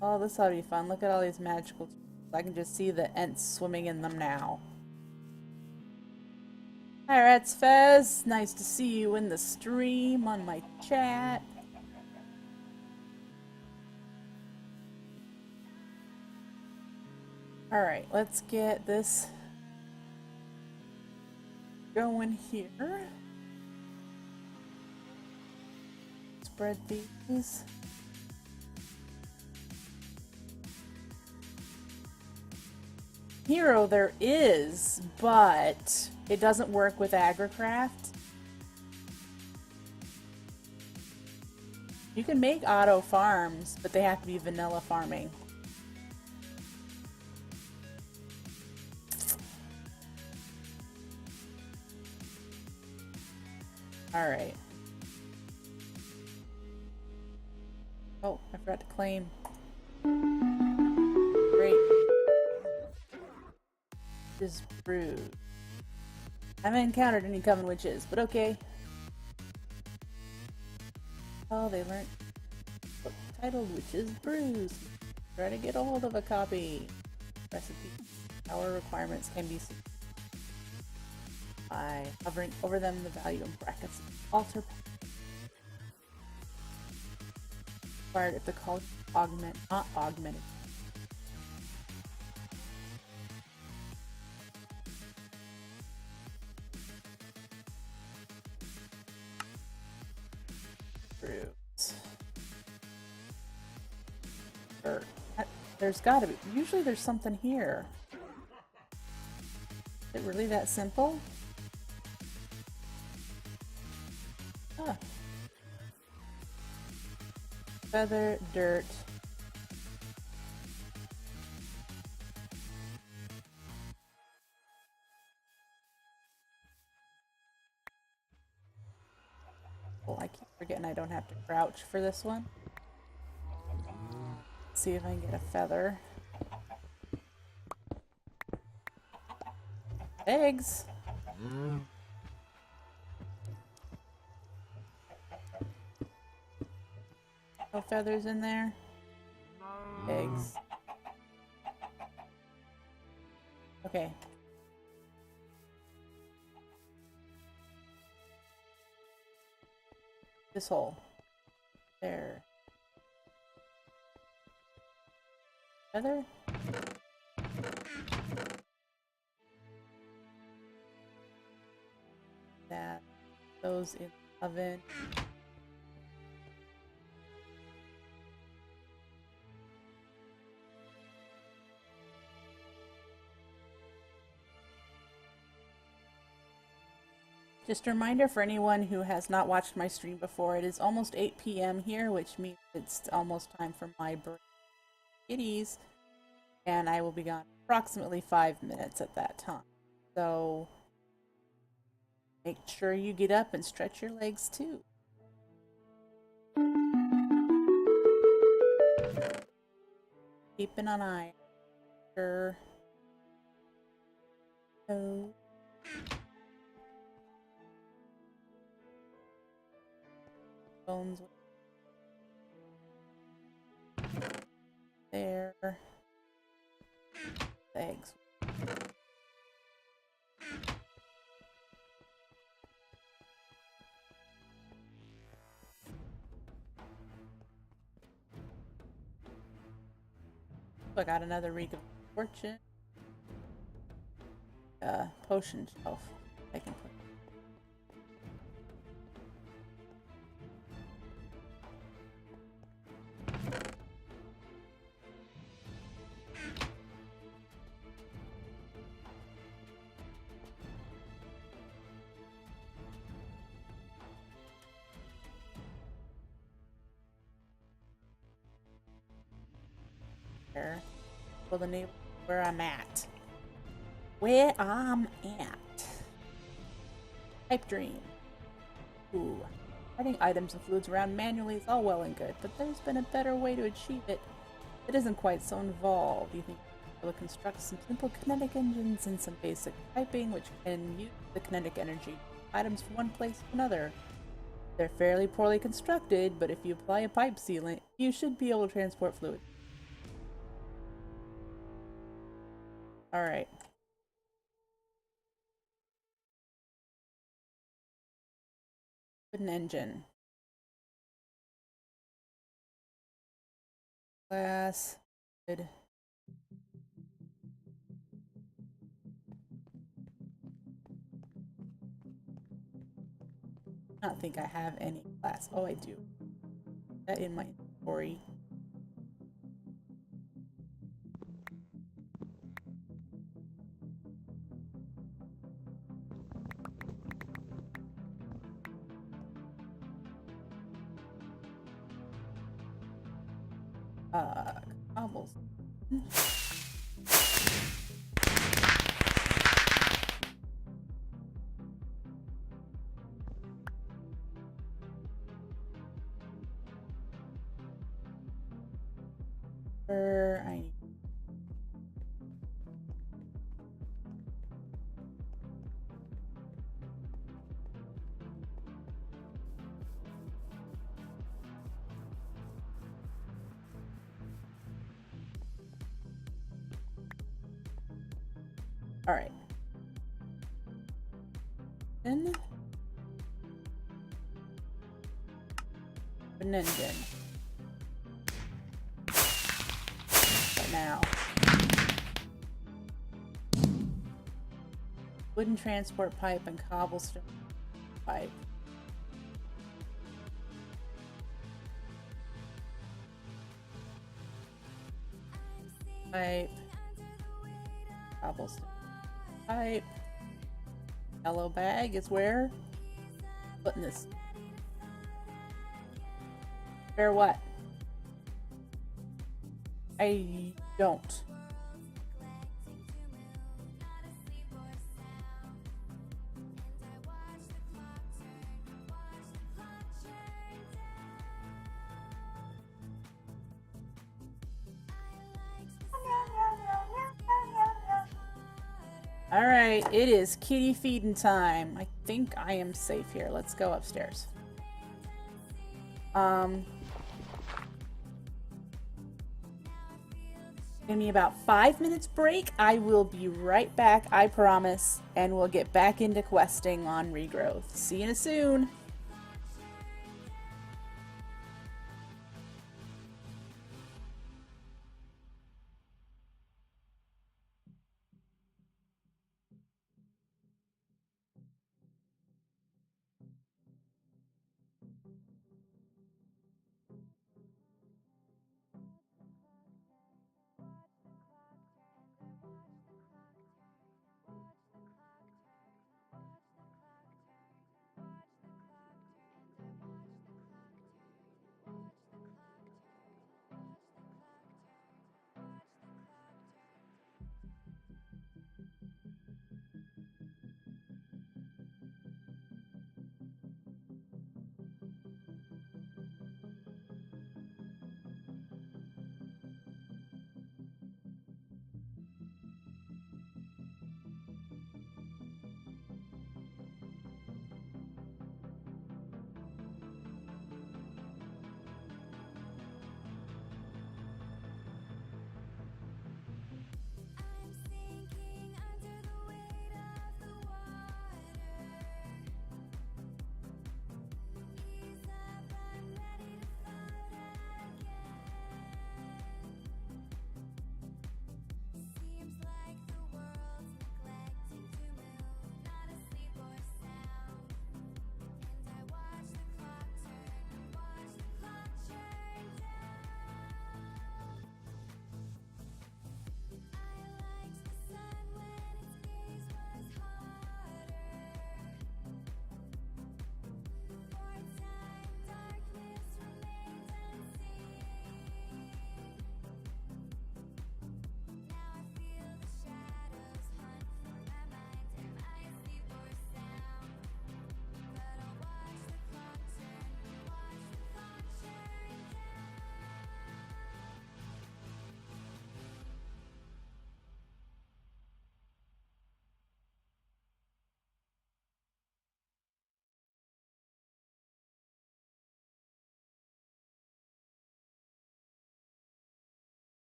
Oh, this ought to be fun. Look at all these magical tools. I can just see the Ents swimming in them now. Hi, Rats Fez. Nice to see you in the stream on my chat. Alright, let's get this going here. Spread these. Hero there is, but it doesn't work with Agricraft. You can make auto farms, but they have to be vanilla farming. Alright. Oh, I forgot to claim. Great. Is brewed. I haven't encountered any coven witches, but okay. Oh, they learned titled Witches Brews. Try to get a hold of a copy. Recipe. Our requirements can be seen by hovering over them. The value in brackets alter required if the call augment, not augmented. There's gotta be. Usually there's something here. Is it really that simple? Huh. Feather, dirt. Oh, I keep forgetting and I don't have to crouch for this one. See if I can get a feather. Eggs! No feathers in there. Eggs. Okay. This hole. There. Feather? That. Those in the oven. Just a reminder for anyone who has not watched my stream before, it is almost 8 p.m. here, which means it's almost time for my kitties, and I will be gone approximately 5 minutes at that time. So make sure you get up and stretch your legs too. Keeping an eye. Sure. So. Bones there. Eggs. I got another Reek of Fortune. Potion shelf. I can put. For the neighbor where I'm at. Where I'm at. Pipe dream. Ooh. Hiding items and fluids around manually is all well and good, but there's been a better way to achieve it. It isn't quite so involved. You think you'll construct some simple kinetic engines and some basic piping which can use the kinetic energy items from one place to another. They're fairly poorly constructed, but if you apply a pipe sealant, you should be able to transport fluid. Alright. An engine. Glass. Good. I don't think I have any glass. Oh, I do. That in my inventory. Cobbles. I need. All right. Then an engine. But now. Wooden transport pipe and cobblestone pipe. Pipe. Cobblestone pipe. Yellow bag is where? Putting this. Where what? I don't. Alright, it is kitty feeding time. I think I am safe here. Let's go upstairs. Give me about 5 minutes break. I will be right back, I promise, and we'll get back into questing on Regrowth. See you soon.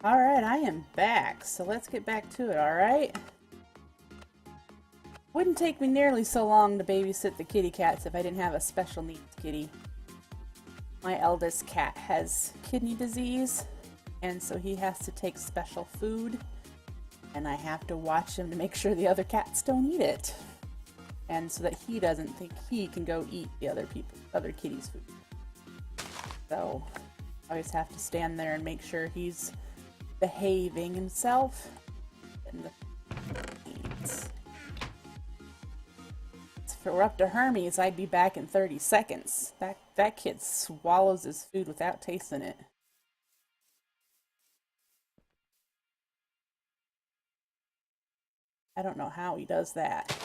Alright, I am back, so let's get back to it, alright? Wouldn't take me nearly so long to babysit the kitty cats if I didn't have a special needs kitty. My eldest cat has kidney disease, and so he has to take special food, and I have to watch him to make sure the other cats don't eat it. And so that he doesn't think he can go eat the other kitties' food. So I always have to stand there and make sure he's behaving himself. And if it were up to Hermes, I'd be back in 30 seconds. That kid swallows his food without tasting it. I don't know how he does that.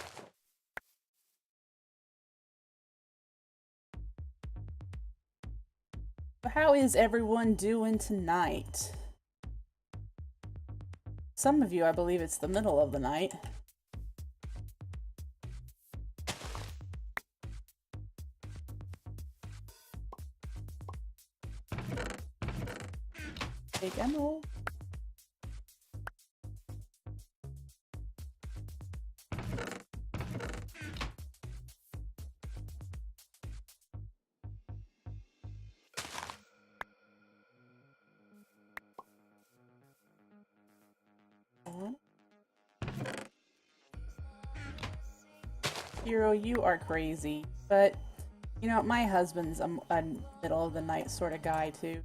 How is everyone doing tonight? Some of you, I believe it's the middle of the night. Big emerald. Hero, you are crazy. But, you know, my husband's a middle of the night sort of guy, too.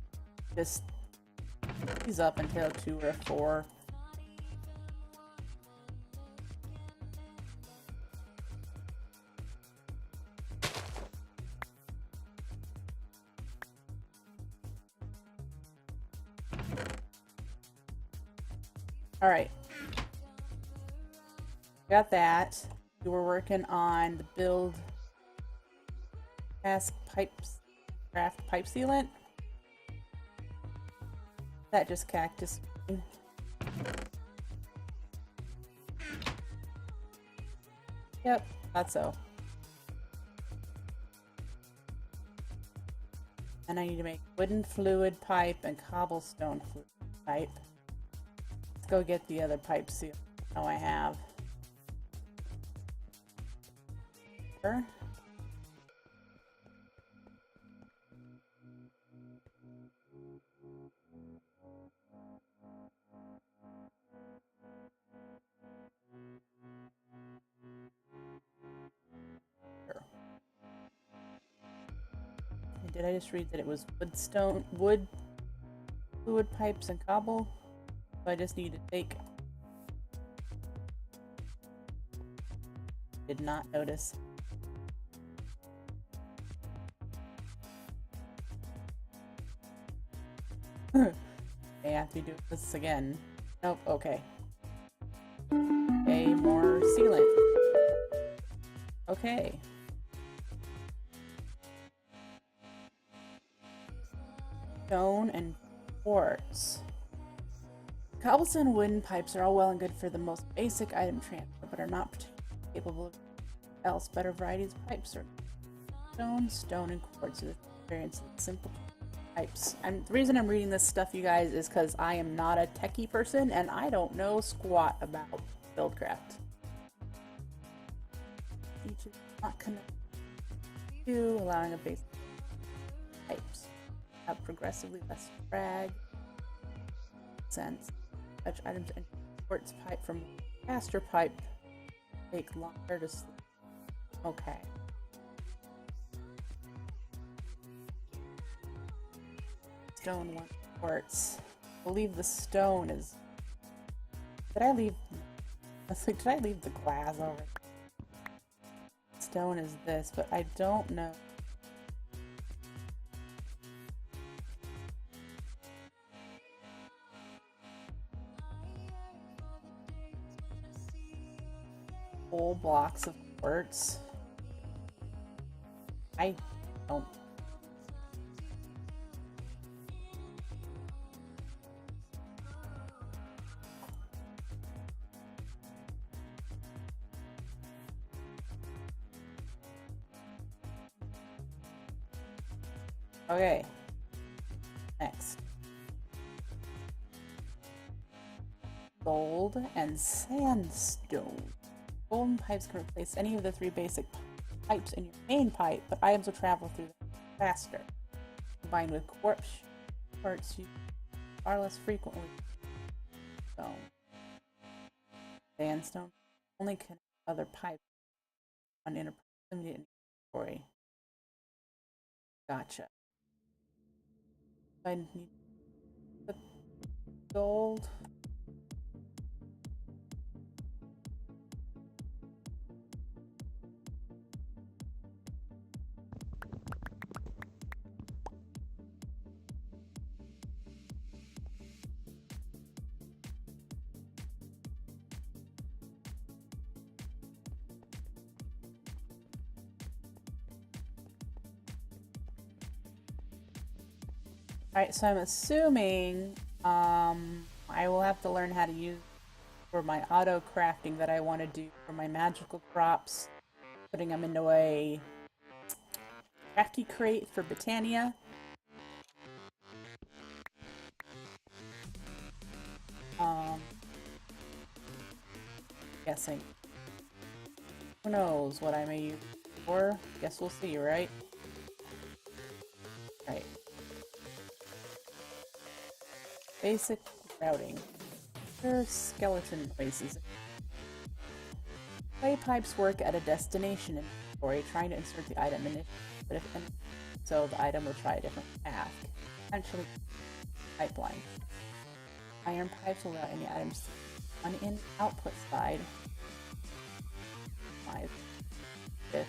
He's up until 2 or 4. Alright. Got that. We were working on the build craft pipe sealant. That just cactus. Yep, thought so. And I need to make wooden fluid pipe and cobblestone fluid pipe. Let's go get the other pipe seal. Oh, I have. Sure. Did I just read that it was wood, fluid pipes and cobble? So I just need to take. Did not notice. I have to do this again. Nope, okay. Okay, more sealant. Okay. Stone and quartz. Cobblestone and wooden pipes are all well and good for the most basic item transfer, but are not particularly capable of else. Better varieties of pipes are stone, and quartz are the variants of simple pipes. And the reason I'm reading this stuff, you guys, is because I am not a techie person and I don't know squat about Buildcraft. Each is not connected to allowing a basic pipes have progressively less drag sense. Such items and quartz pipe from caster pipe take longer to sleep. Okay. Stone, 1 quartz. I believe the stone is. Did I leave? I was like, did I leave the glass over? Stone is this, but I don't know. Whole blocks of quartz. I don't. Okay. Next. gold and sandstone. Golden pipes can replace any of the 3 basic pipes in your main pipe, but items will travel through them faster. Combined with quartz parts used far less frequently. So, sandstone only connect other pipes on inner proximity inventory. Gotcha. I need the gold. Alright, so I'm assuming I will have to learn how to use for my auto crafting that I want to do for my magical crops, putting them into a Wacky crate for Botania. Guessing. Who knows what I may use it for? Guess we'll see, right? Right. Basic routing. There are skeleton places. Clay pipes work at a destination inventory, trying to insert the item in it, but if so, the item will try a different path. Potentially, pipeline. Iron pipes will allow any items on in output side. 5. 5th.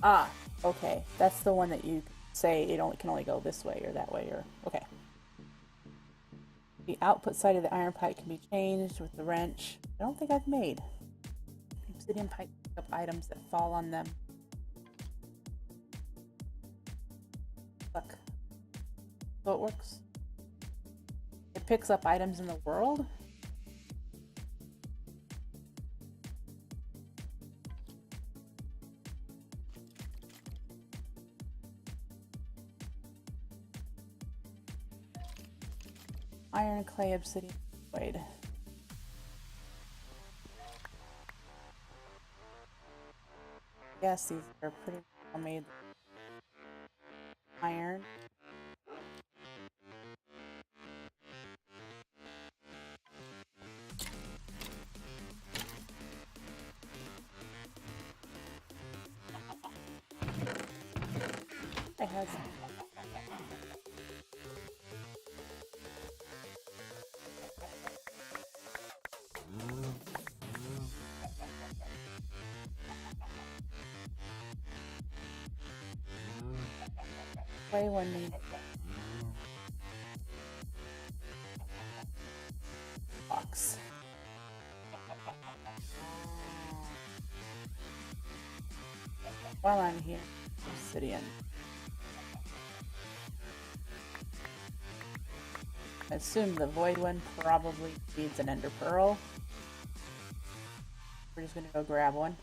Ah, okay. That's the one that you say it can only go this way or that way, or okay. The output side of the iron pipe can be changed with the wrench. I don't think I've made. Obsidian pipe pick up items that fall on them. Look. So it works. It picks up items in the world. Iron, clay, obsidian, void. Yes, these are pretty well made. Iron. I have some. Play one need. Box. While I'm here, obsidian. I assume the void one probably needs an ender pearl. We're just gonna go grab one.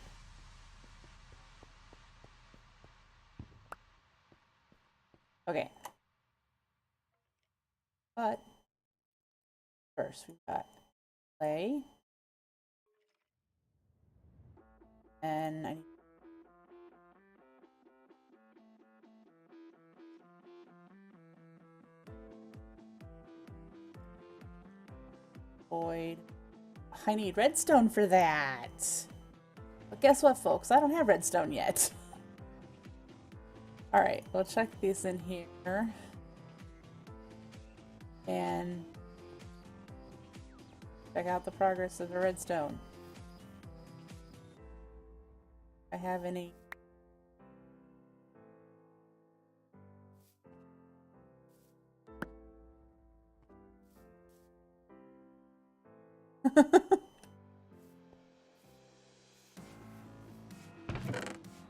Okay. But first we've got clay. And I need void. I need redstone for that. But guess what, folks? I don't have redstone yet. Alright, we'll check these in here. And check out the progress of the redstone. I have any.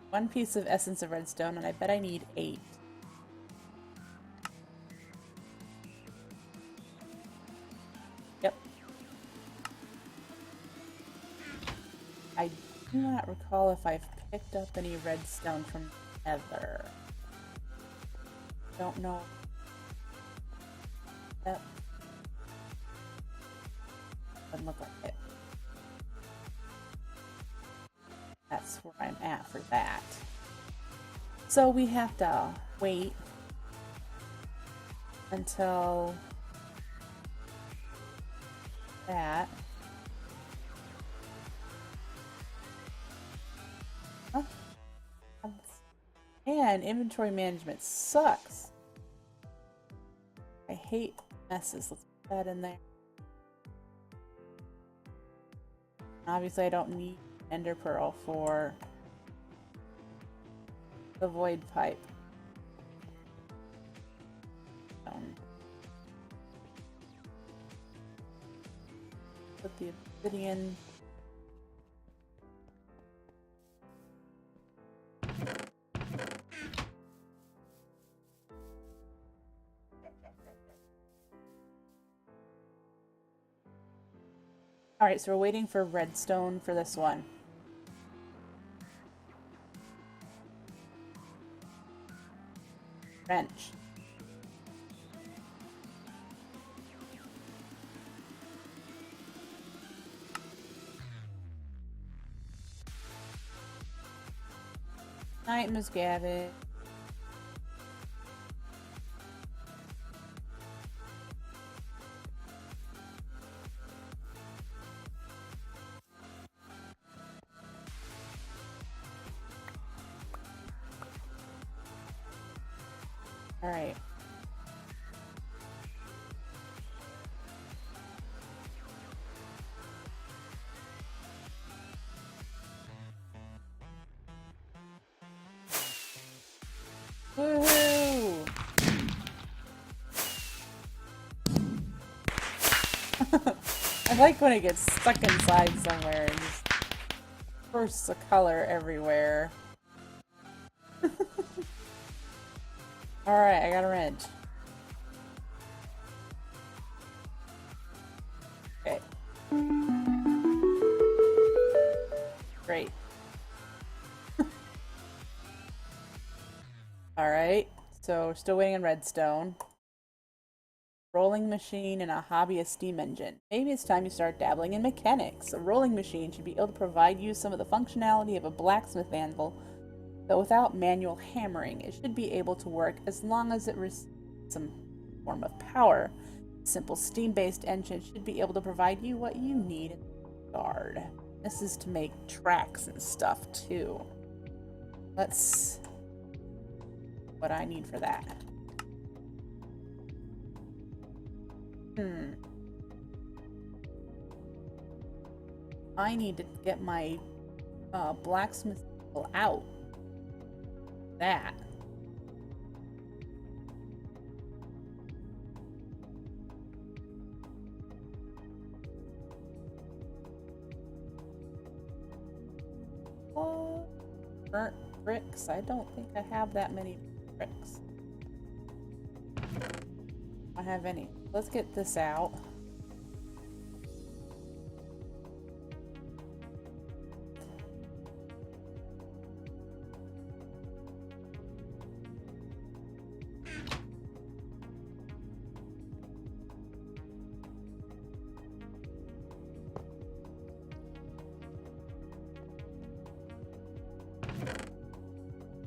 One piece of essence of redstone, and I bet I need 8. Yep. I do not recall if I've picked up any redstone from Nether. Don't know. That doesn't look like it. That's where I'm at for that. So we have to wait until that. Huh? And inventory management sucks. I hate messes. Let's put that in there. Obviously, I don't need Ender Pearl for the Void Pipe. Put the obsidian. Alright, so we're waiting for redstone for this one. Wrench. Night, Miss Gavin. All right. Woohoo! I like when it gets stuck inside somewhere and just bursts of color everywhere. Alright, I got a wrench. Okay. Great. Alright, so we're still waiting on redstone. Rolling machine and a hobbyist steam engine. Maybe it's time you start dabbling in mechanics. A rolling machine should be able to provide you some of the functionality of a blacksmith anvil, but without manual hammering. It should be able to work as long as it receives some form of power. Simple steam-based engine should be able to provide you what you need in the yard. This is to make tracks and stuff too. Let's... what I need for that. I need to get my blacksmith out. That. Burnt bricks. I don't think I have that many bricks. I don't have any. Let's get this out.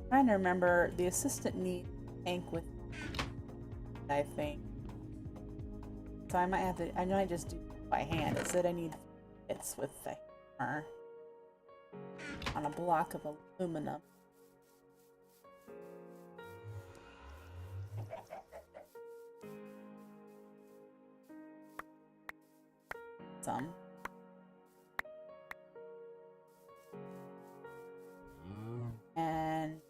Trying to remember, the assistant needs tank with, I think. So I might have to, I might just do it by hand. It said I need bits with the hammer on a block of aluminum. Some. And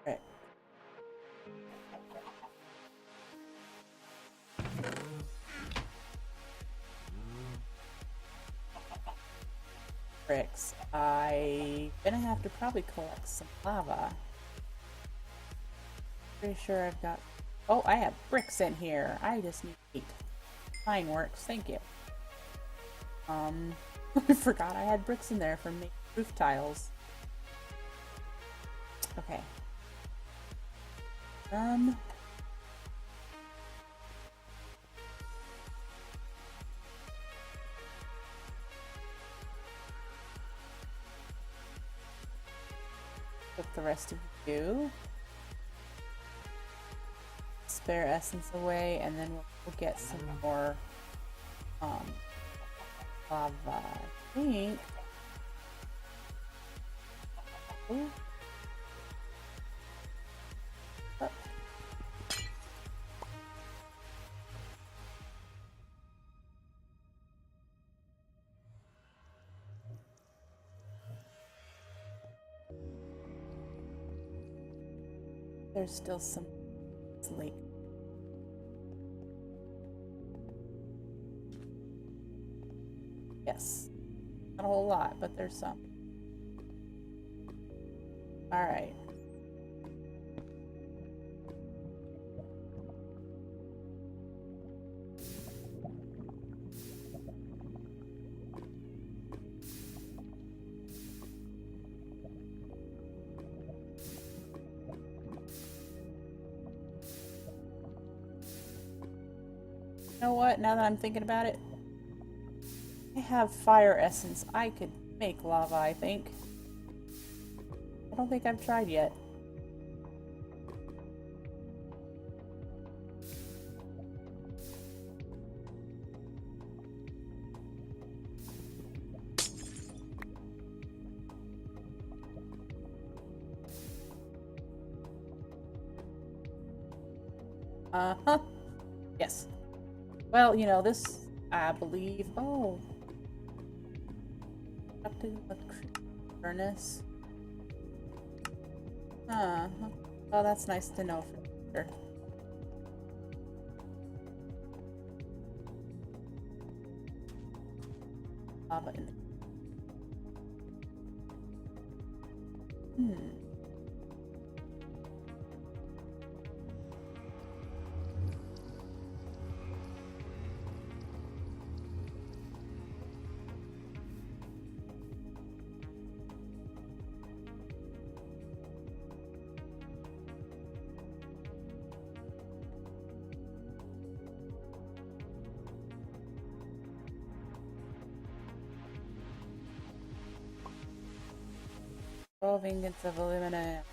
right. Bricks. I'm gonna have to probably collect some lava. Pretty sure I've got... oh, I have bricks in here. I just need 8. Fine works, thank you. I forgot I had bricks in there for making roof tiles. Okay. Put the rest of you. Spare essence away, and then we'll get some more lava. I think. Ooh. Oh. There's still some sleep. Yes. Not a whole lot, but there's some. Alright. You know what? Now that I'm thinking about it, I have fire essence. I could make lava, I think. I don't think I've tried yet. Uh-huh. Yes. Well, you know, this, I believe... Oh. Up to the furnace. Huh. Oh, that's nice to know for sure. Lava in the... Oh, ingots of aluminum.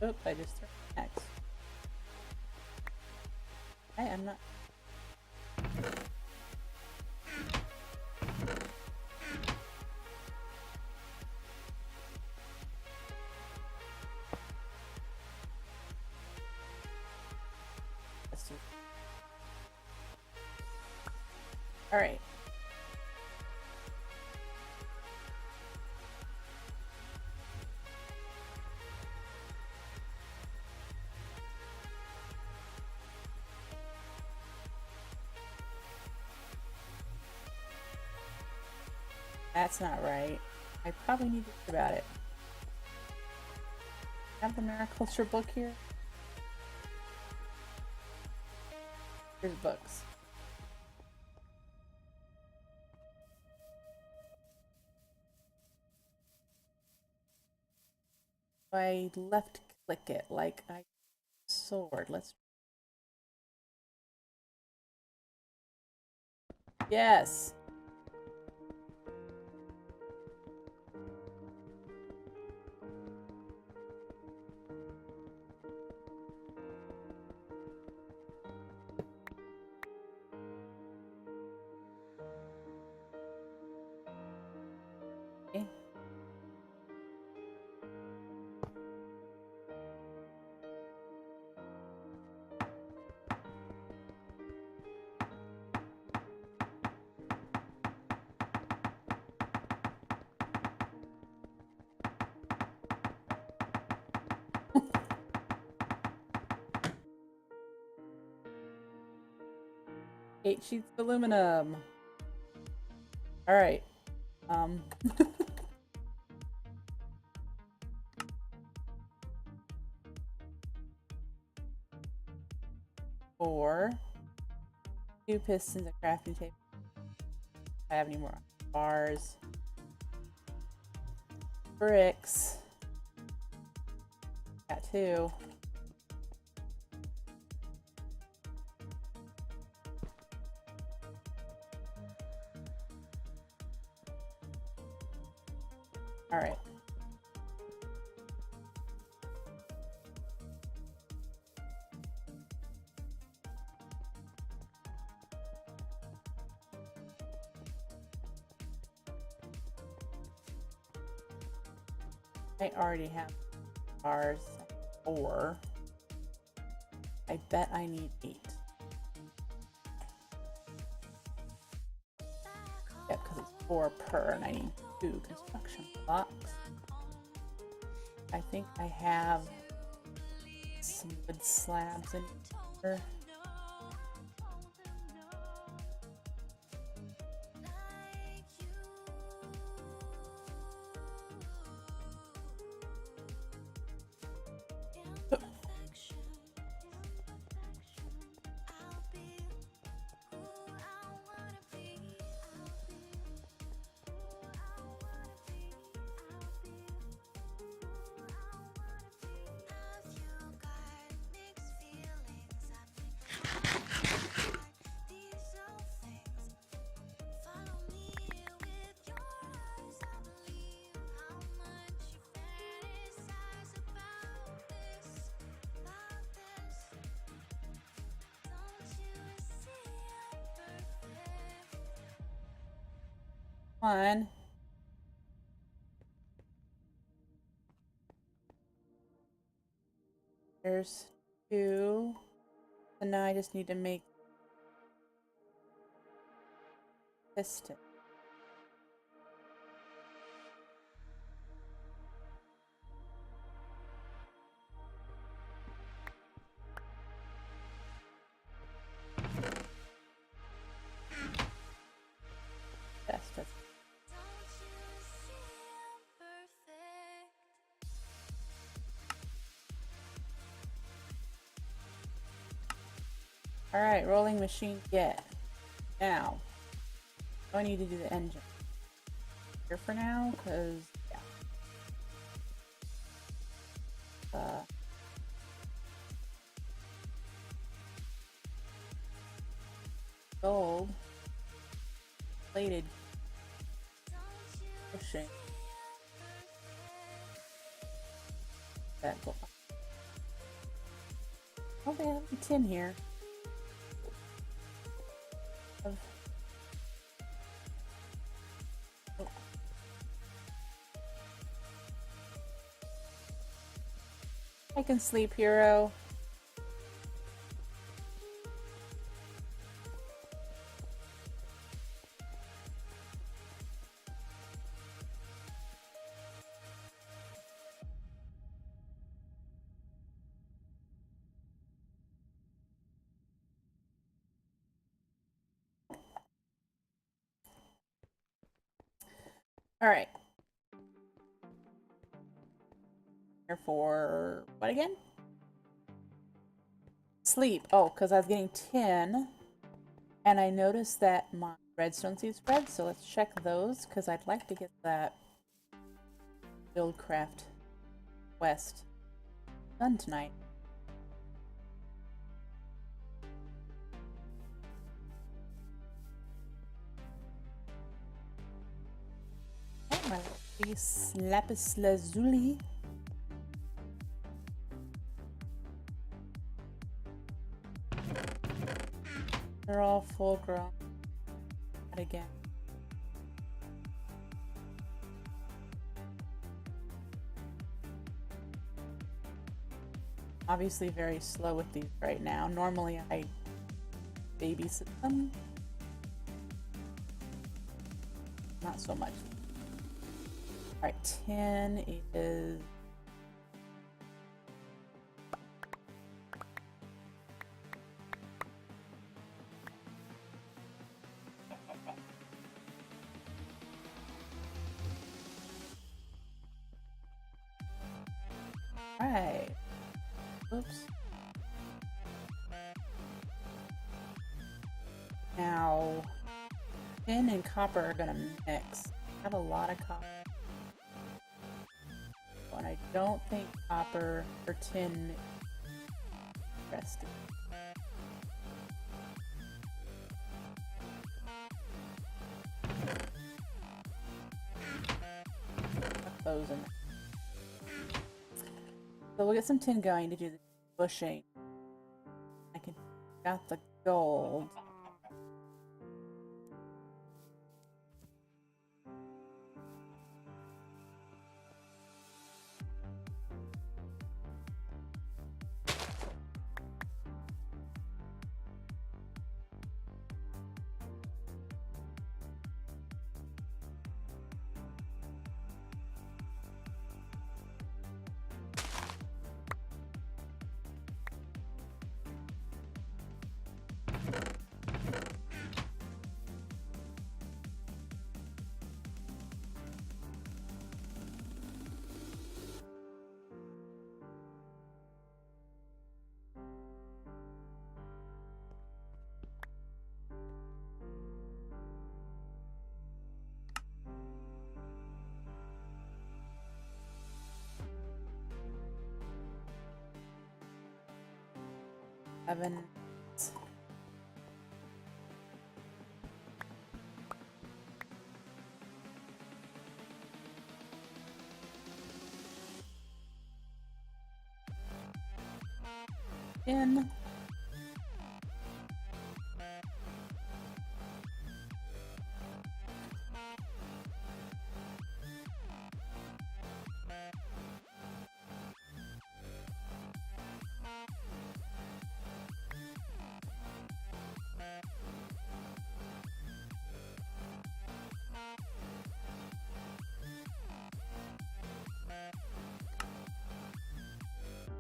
Oop, I just threw an axe. I am not... Alright. That's not right. I probably need to think about it. Have the Mariculture book here? Here's books. I left click it like I sword. Let's... Yes! Okay. Eight sheets of aluminum. Alright. Four. 2 pistons, a crafting table. If I have any more. bars. Bricks. Got 2. All right. I already have bars. 4. I bet I need 8. Yeah, because it's 4 per, and I need 2 construction blocks. I think I have some wood slabs in here. One. There's 2. And now I just need to make piston. That's all right, rolling machine get. Now, I need to do the engine here for now, because yeah. Gold plated pushing that gold. Oh, they have a tin here. Oh. I can sleep, hero. All right. Here for what again? Sleep. Oh, because I was getting 10, and I noticed that my redstone seeds spread, so let's check those, because I'd like to get that Buildcraft West done tonight. Oh, my piece lapis lazuli. They're all full grown. Not again. Obviously very slow with these right now. Normally I babysit them. Not so much. Alright, 10 is... Alright. Oops. Now, tin and copper are gonna mix. I have a lot of copper. And I don't think copper or tin is interested. Put those in. So we'll get some tin going to do the bushing. I can got the gold. Seven. In.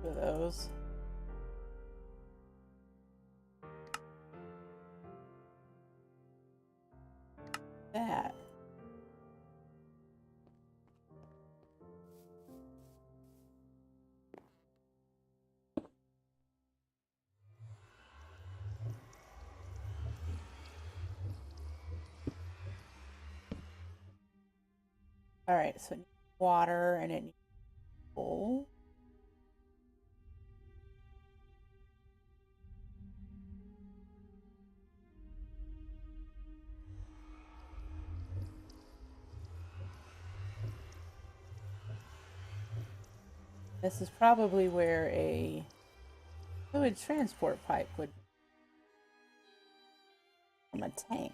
Of those. That. All right, so it needs water and it needs coal. This is probably where a fluid transport pipe would be from a tank.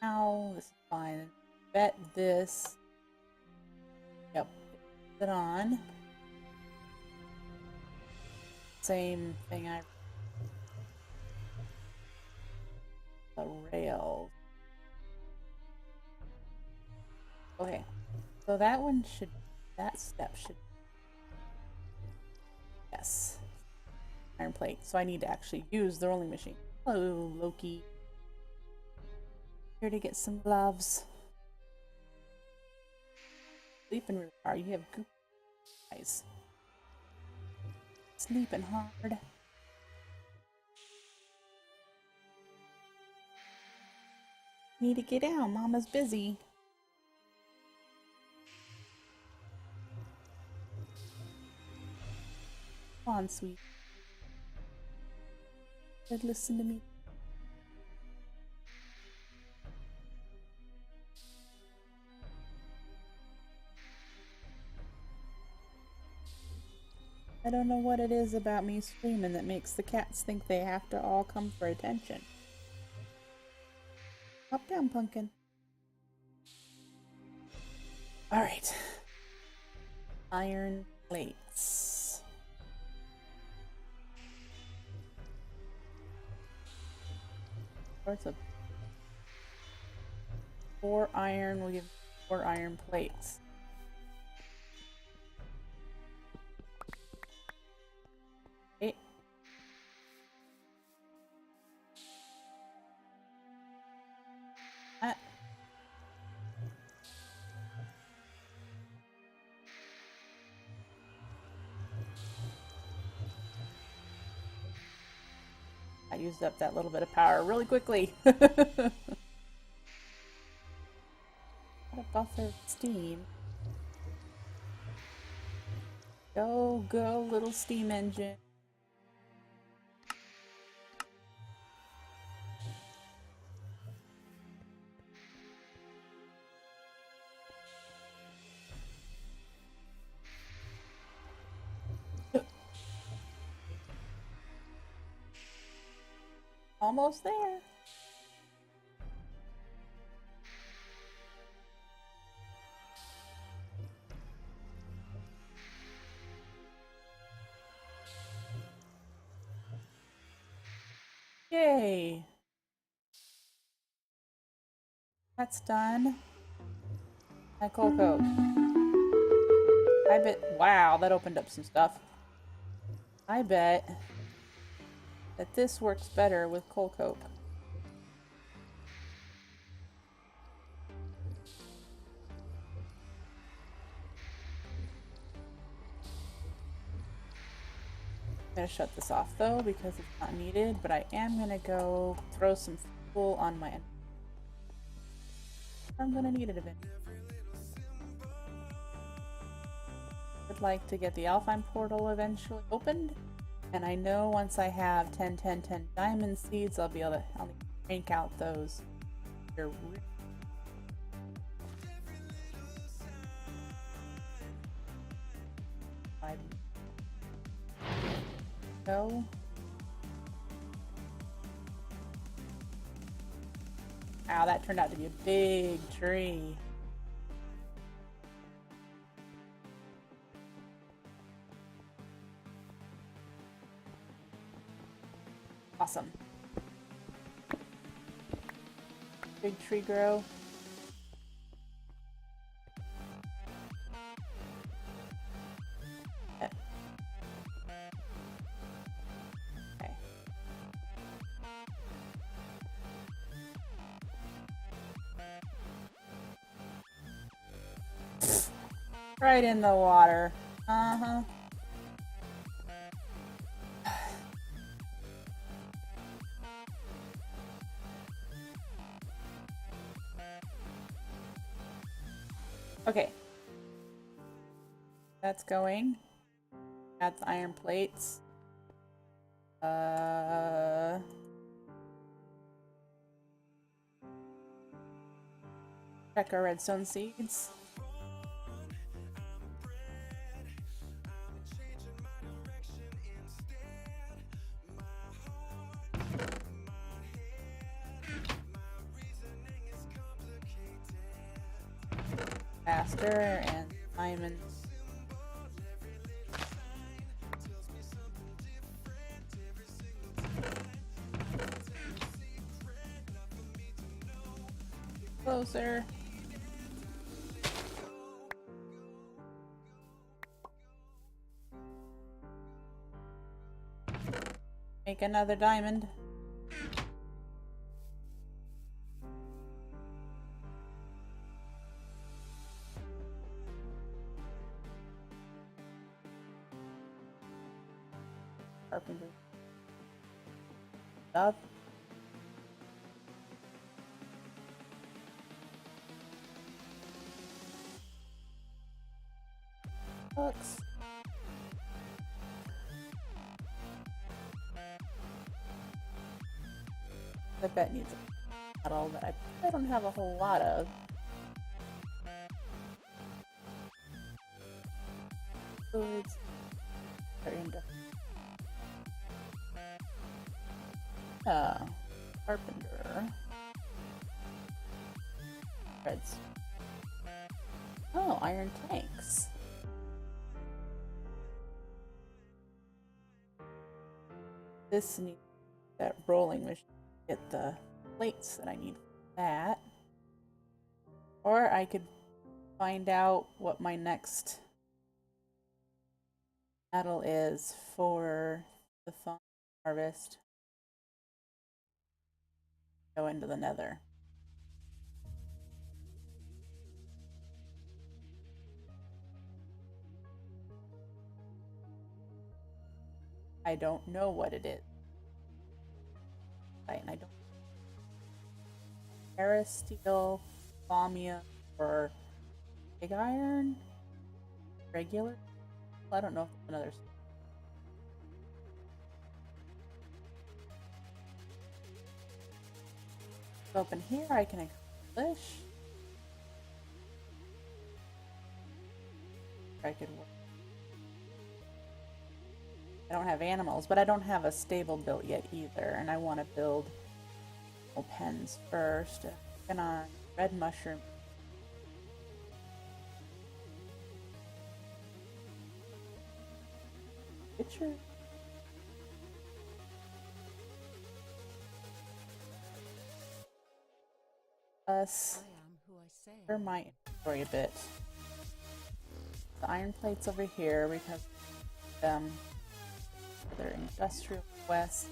Now, this is fine. Bet this. Yep. Put it on. Same thing I. The rails. Okay. So that one should. That step should. Yes. Iron plate. So I need to actually use the rolling machine. Hello, Loki. Here to get some gloves. Sleeping really hard. You have goop eyes. Sleeping hard. Need to get out. Mama's busy. Come on, sweet. Good, listen to me. I don't know what it is about me screaming that makes the cats think they have to all come for attention. Hop down, pumpkin. Alright. Iron plates. Sorts of 4 iron, we'll give 4 iron plates. Okay. used up that little bit of power really quickly. Gotta buffer steam. Go, go, little steam engine. Almost there. Yay. That's done. My coal coat. I bet, wow, that opened up some stuff. I bet that this works better with coal coke. I'm gonna shut this off though because it's not needed, but I am gonna go throw some fuel on my end. I'm gonna need it eventually. Would like to get the Alpine portal eventually opened, and I know once I have 10 diamond seeds, I'll be able to crank out those. They're go. Wow, that turned out to be a big tree. Awesome. Big tree grow. Okay. Right in the water. Uh-huh. Okay. That's going. Add the iron plates. Check our redstone seeds. Faster and diamonds. Closer. Make another diamond. Carpenter. Up. Hooks. I bet needs a metal that I don't have a whole lot of. Goods. Carpenter. Reds. Oh, iron tanks. This needs that rolling machine to get the plates that I need for that. Or I could find out what my next metal is for the fawn harvest. Go into the nether. I don't know what it is. Aristeel, Botania, or pig iron? Regular? I don't know if there's another. So up in here I can accomplish. I could work. I don't have animals, but I don't have a stable built yet either, and I want to build pens first. And on red mushroom. Picture. Us. For my inventory a bit. The iron plates over here because they're industrial west.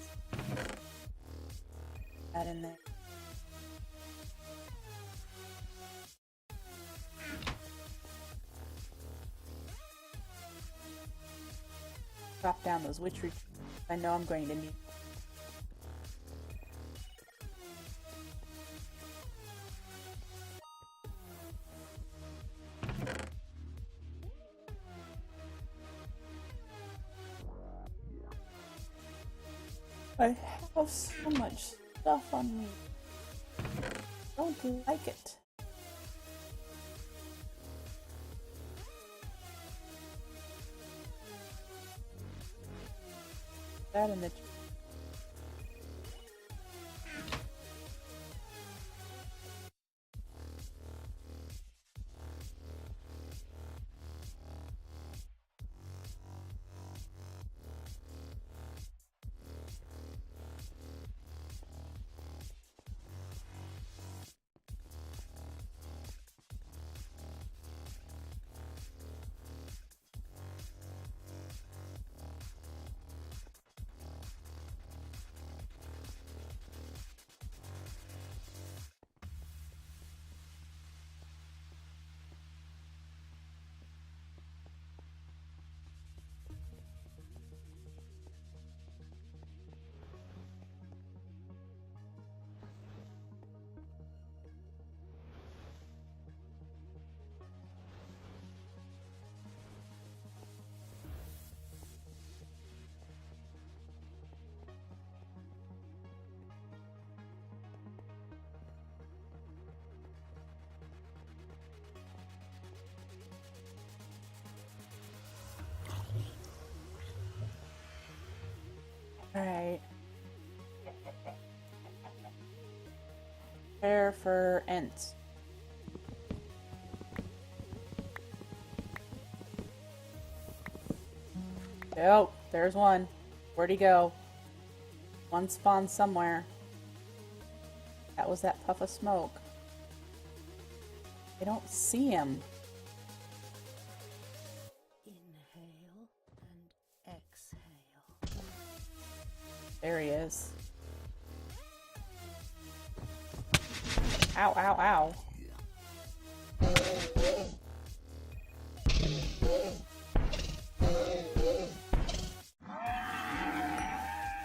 That in there. Drop down those witch retreats. I know I'm going to need. I have so much stuff on me. Don't like it. That in the Alright. Prepare for ents. Oh, there's one. Where'd he go? One spawned somewhere. That was that puff of smoke. I don't see him. Inhale and exhale. There he is. Ow, ow, ow.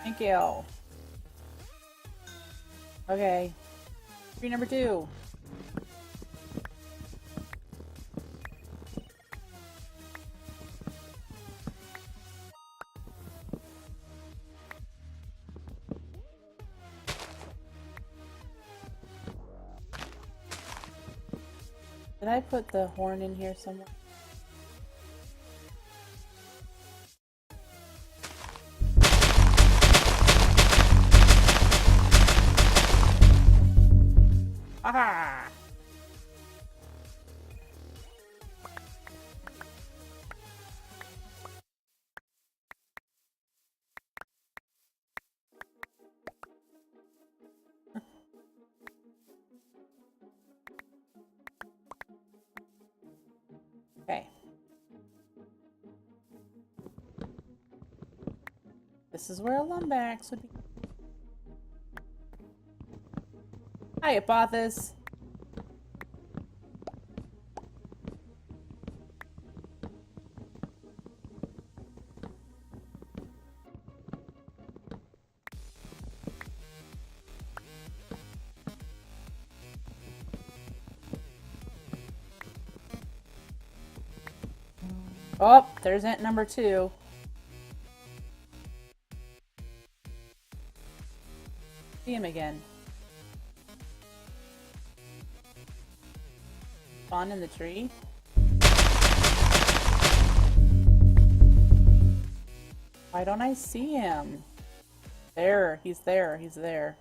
Thank you. Okay. Tree number 2. Did I put the horn in here somewhere? Aha! Okay. This is where a lumbax would be. Hi, Apothis. Oh, there's ant number 2. See him again. Spawn in the tree. Why don't I see him? There, he's there, he's there.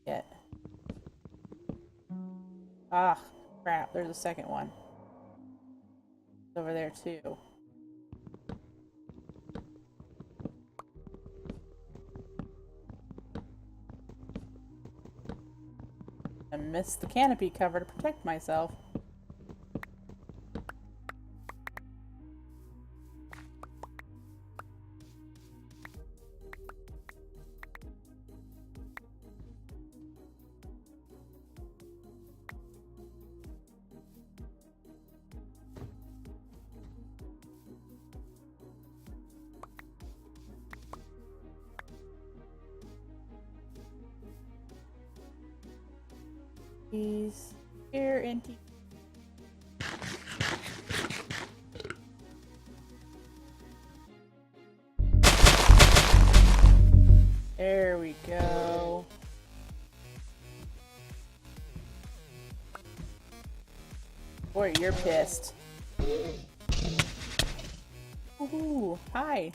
Yet. Ah, crap, there's a second one. It's over there too. I missed the canopy cover to protect myself. He's here and there we go. Boy, you're pissed. Ooh, hi.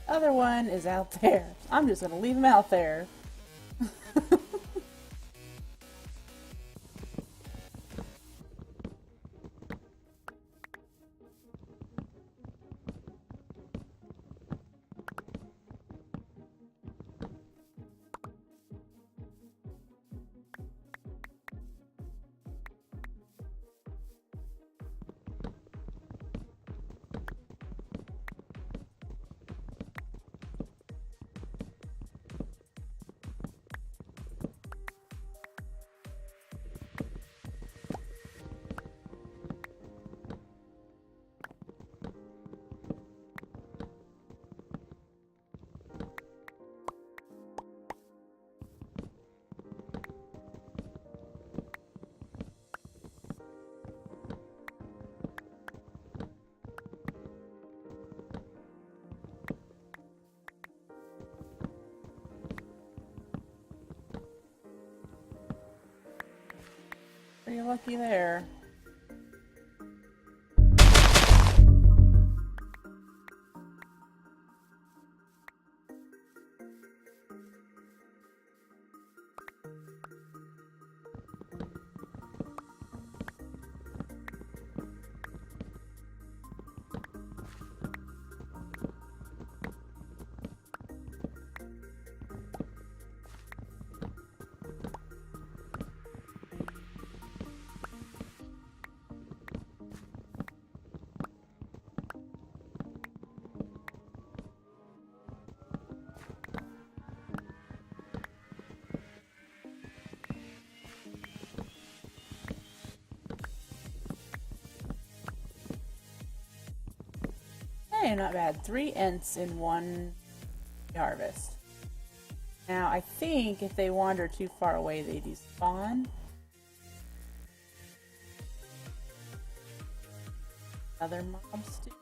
Other one is out there. I'm just gonna leave him out there. Pretty lucky there. Hey, not bad. 3 ents in one harvest. Now, I think if they wander too far away, they despawn. Other mobs too.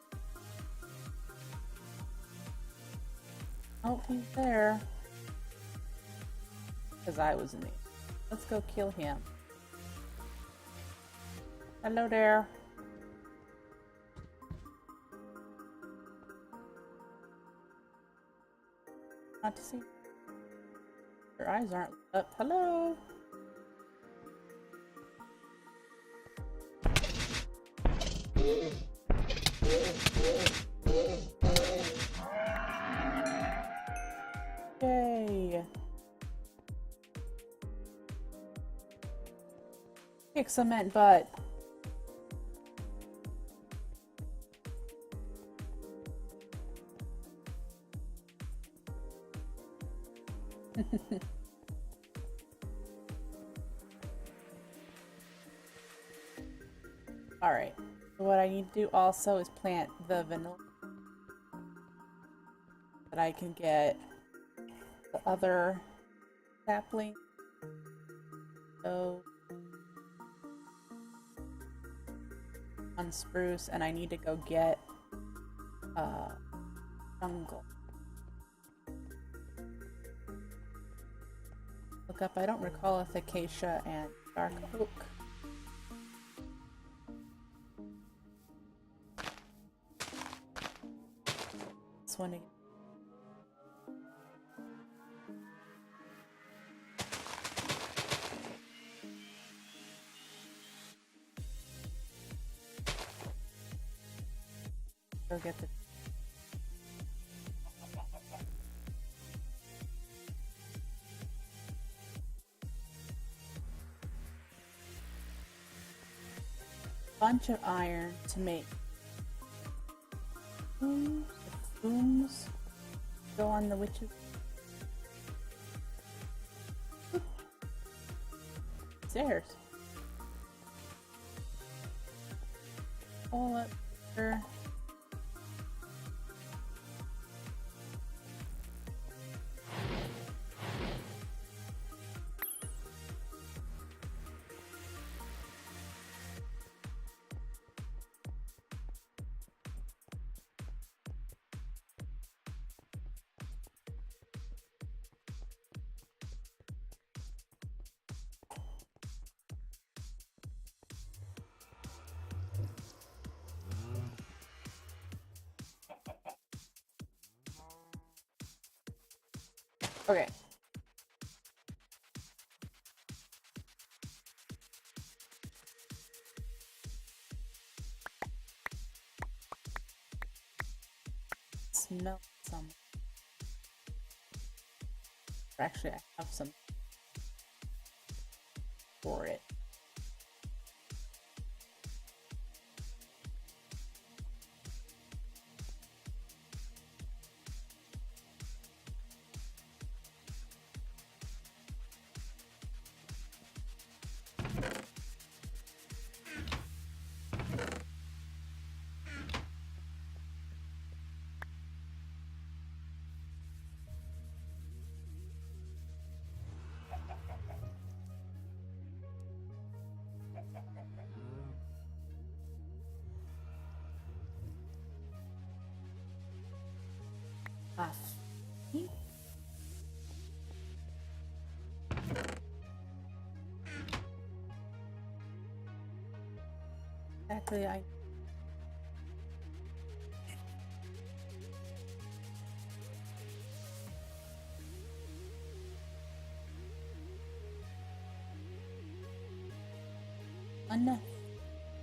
Oh, he's there. Because I was in the... Let's go kill him. Hello there. Not to see. Your eyes aren't up. Hello. Yay. Kick cement butt. Alright, so what I need to do also is plant the vanilla that I can get the other sapling. So on spruce, and I need to go get jungle. Look up. I don't recall if acacia and dark oak. This one again. Go get the bunch of iron to make booms go on the witches. Stairs. Pull up here. Okay. Smell some. Actually, I have some for it. Exactly, I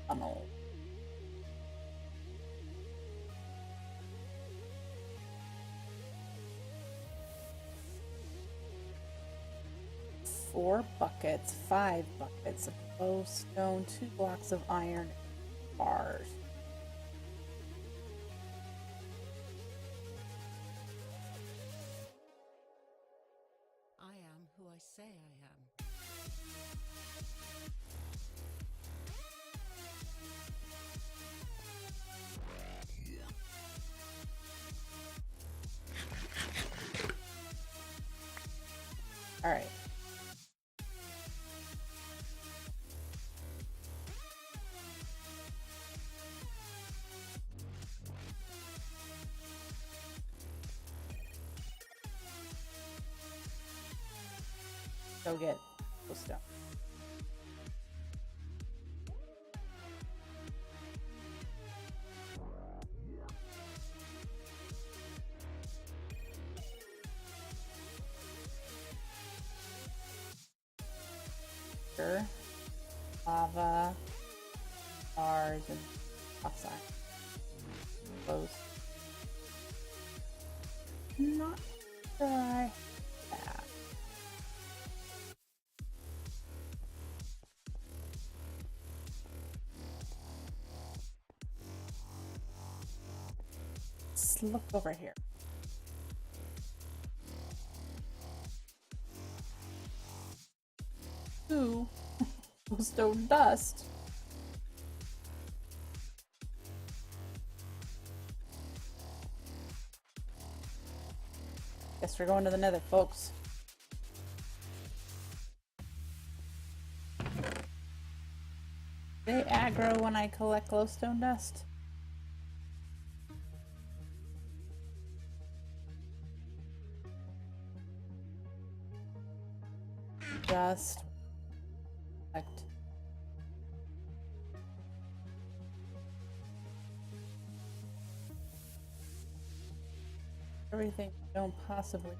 funnel. Four buckets, 5 buckets of glowstone, 2 blocks of iron, bars. I am who I say I am. All right. Go get the stuff. Sure. Lava, bars, and oxide. Close. Not sure I that. Let's look over here. Ooh, stone dust. Guess we're going to the nether, folks. They aggro when I collect glowstone dust. Just collect. Everything I don't possibly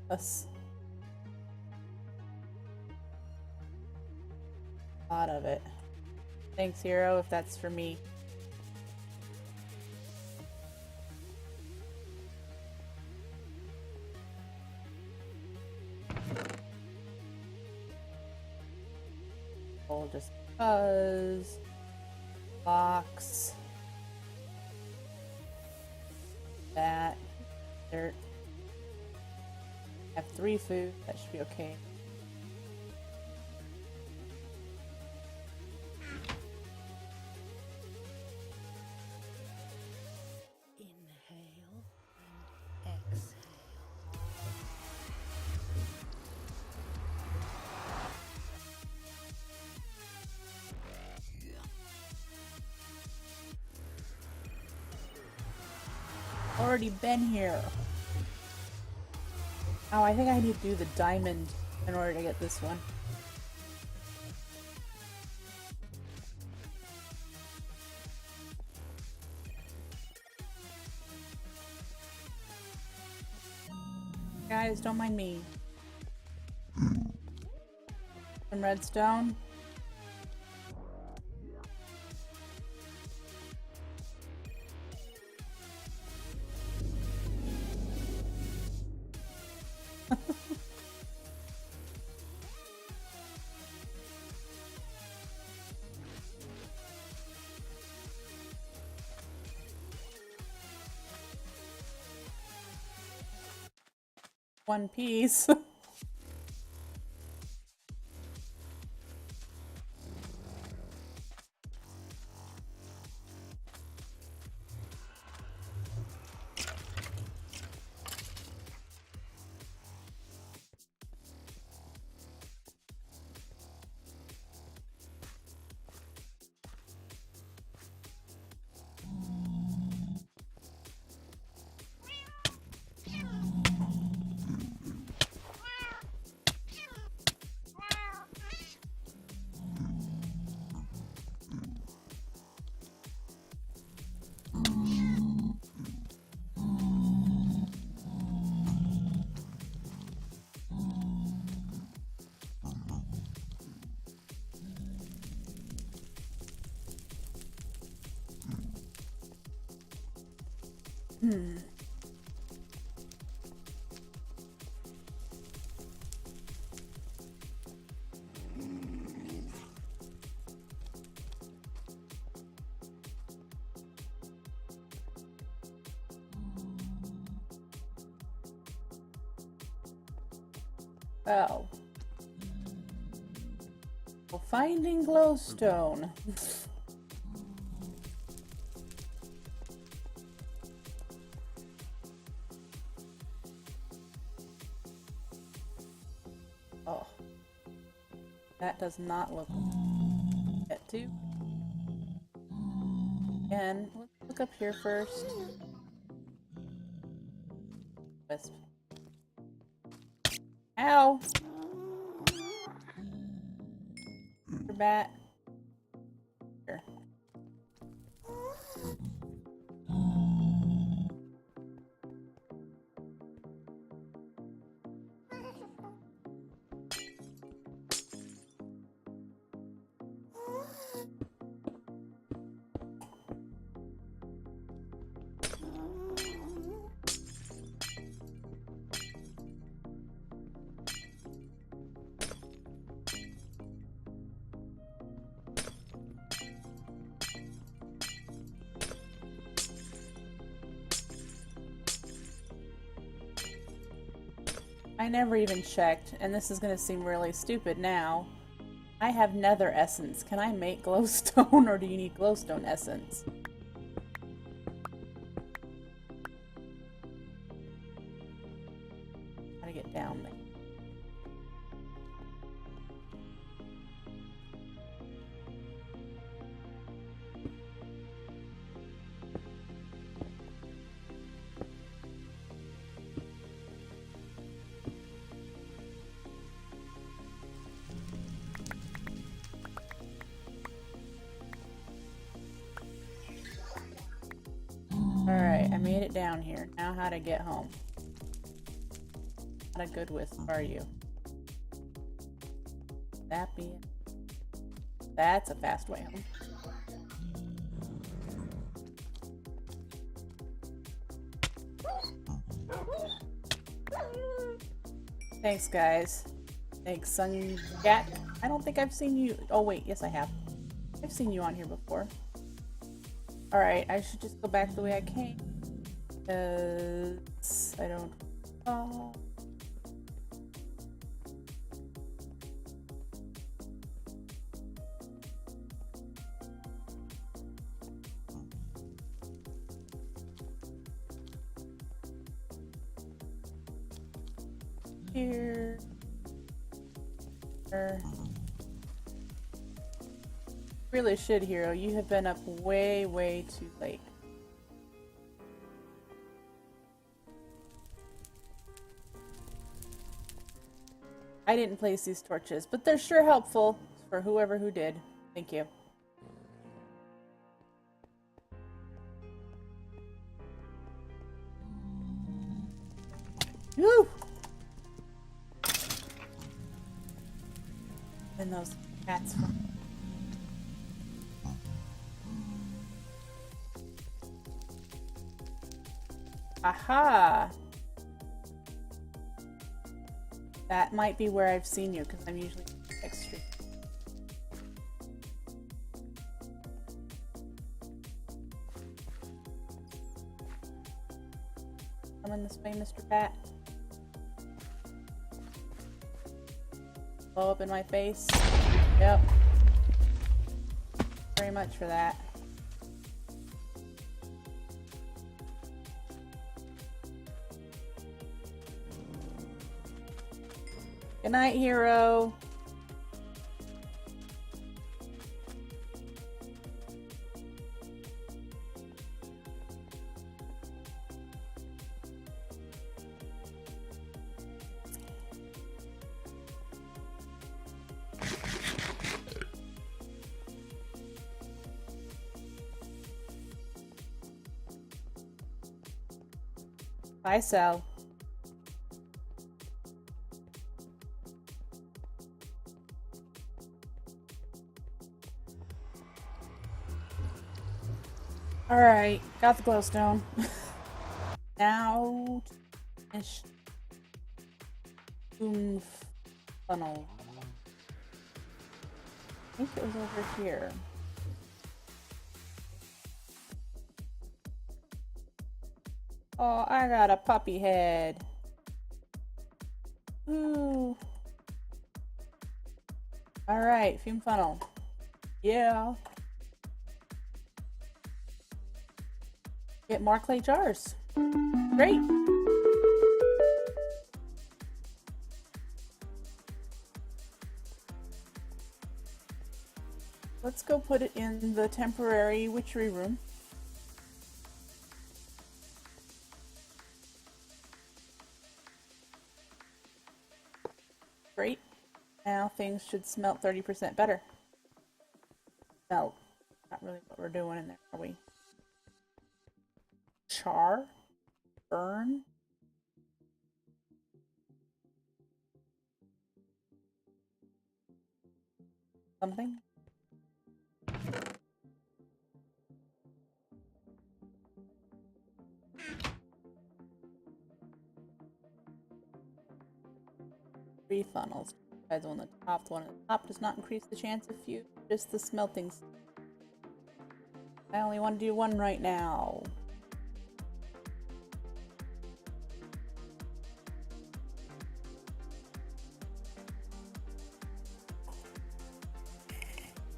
us. A lot of it. Thanks, Hero, if that's for me. Oh, just because. Box. That. Dirt. I have 3 food. That should be okay. Inhale and exhale. Already been here. Oh, I think I need to do the diamond in order to get this one. Guys, don't mind me. Some redstone. One piece. Well, finding glowstone. Oh, that does not look get to. And let's look up here first. Wisp. Ow! Bat. Here. I never even checked, and this is gonna seem really stupid now. I have nether essence. Can I make glowstone, or do you need glowstone essence? How to get down there? Made it down here. Now how to get home. Not a good wisp, are you? That be it? That's a fast way home. Thanks, guys. Thanks, Sun Jack. I don't think I've seen you. Oh, wait. Yes, I have. I've seen you on here before. Alright, I should just go back the way I came. Because I don't. Oh. Here. Really should, Hero. You have been up way, way too late. I didn't place these torches, but they're sure helpful for whoever who did. Thank you. Woo! And those cats from. Aha! That might be where I've seen you, because I'm usually extreme. Coming this way, Mr. Pat. Blow up in my face. Yep. Very much for that. Good night, Hero. Bye, Sal. Alright, got the glowstone. Now finish boom funnel. I think it was over here. Oh, I got a puppy head. Ooh. Alright, fume funnel. Yeah. Get more clay jars. Great. Let's go put it in the temporary witchery room. Great. Now things should smelt 30% better. Smelt. Not really what we're doing in there, are we? Char? Burn? Something? Three funnels. Besides on the top. The one at the top does not increase the chance of fume, just the smelting. I only want to do one right now.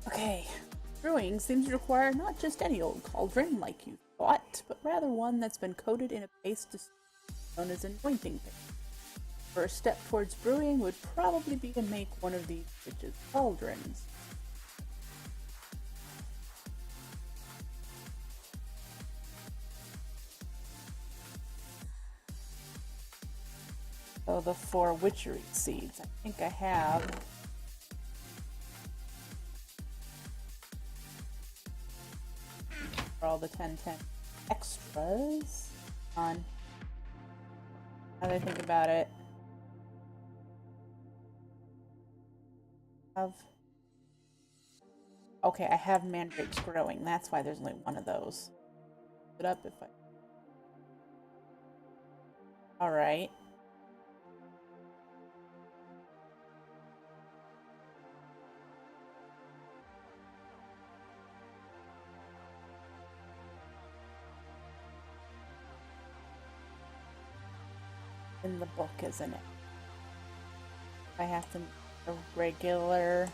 Okay, brewing seems to require not just any old cauldron like you thought, but rather one that's been coated in a paste known as anointing paste. First step towards brewing would probably be to make one of these witches' cauldrons. So the 4 witchery seeds. I think I have. For all the 10/10 extras. on. Now that I think about it. Okay, I have mandrakes growing. That's why there's only one of those. Put up if I. All right. In the book, isn't it? I have to make a regular.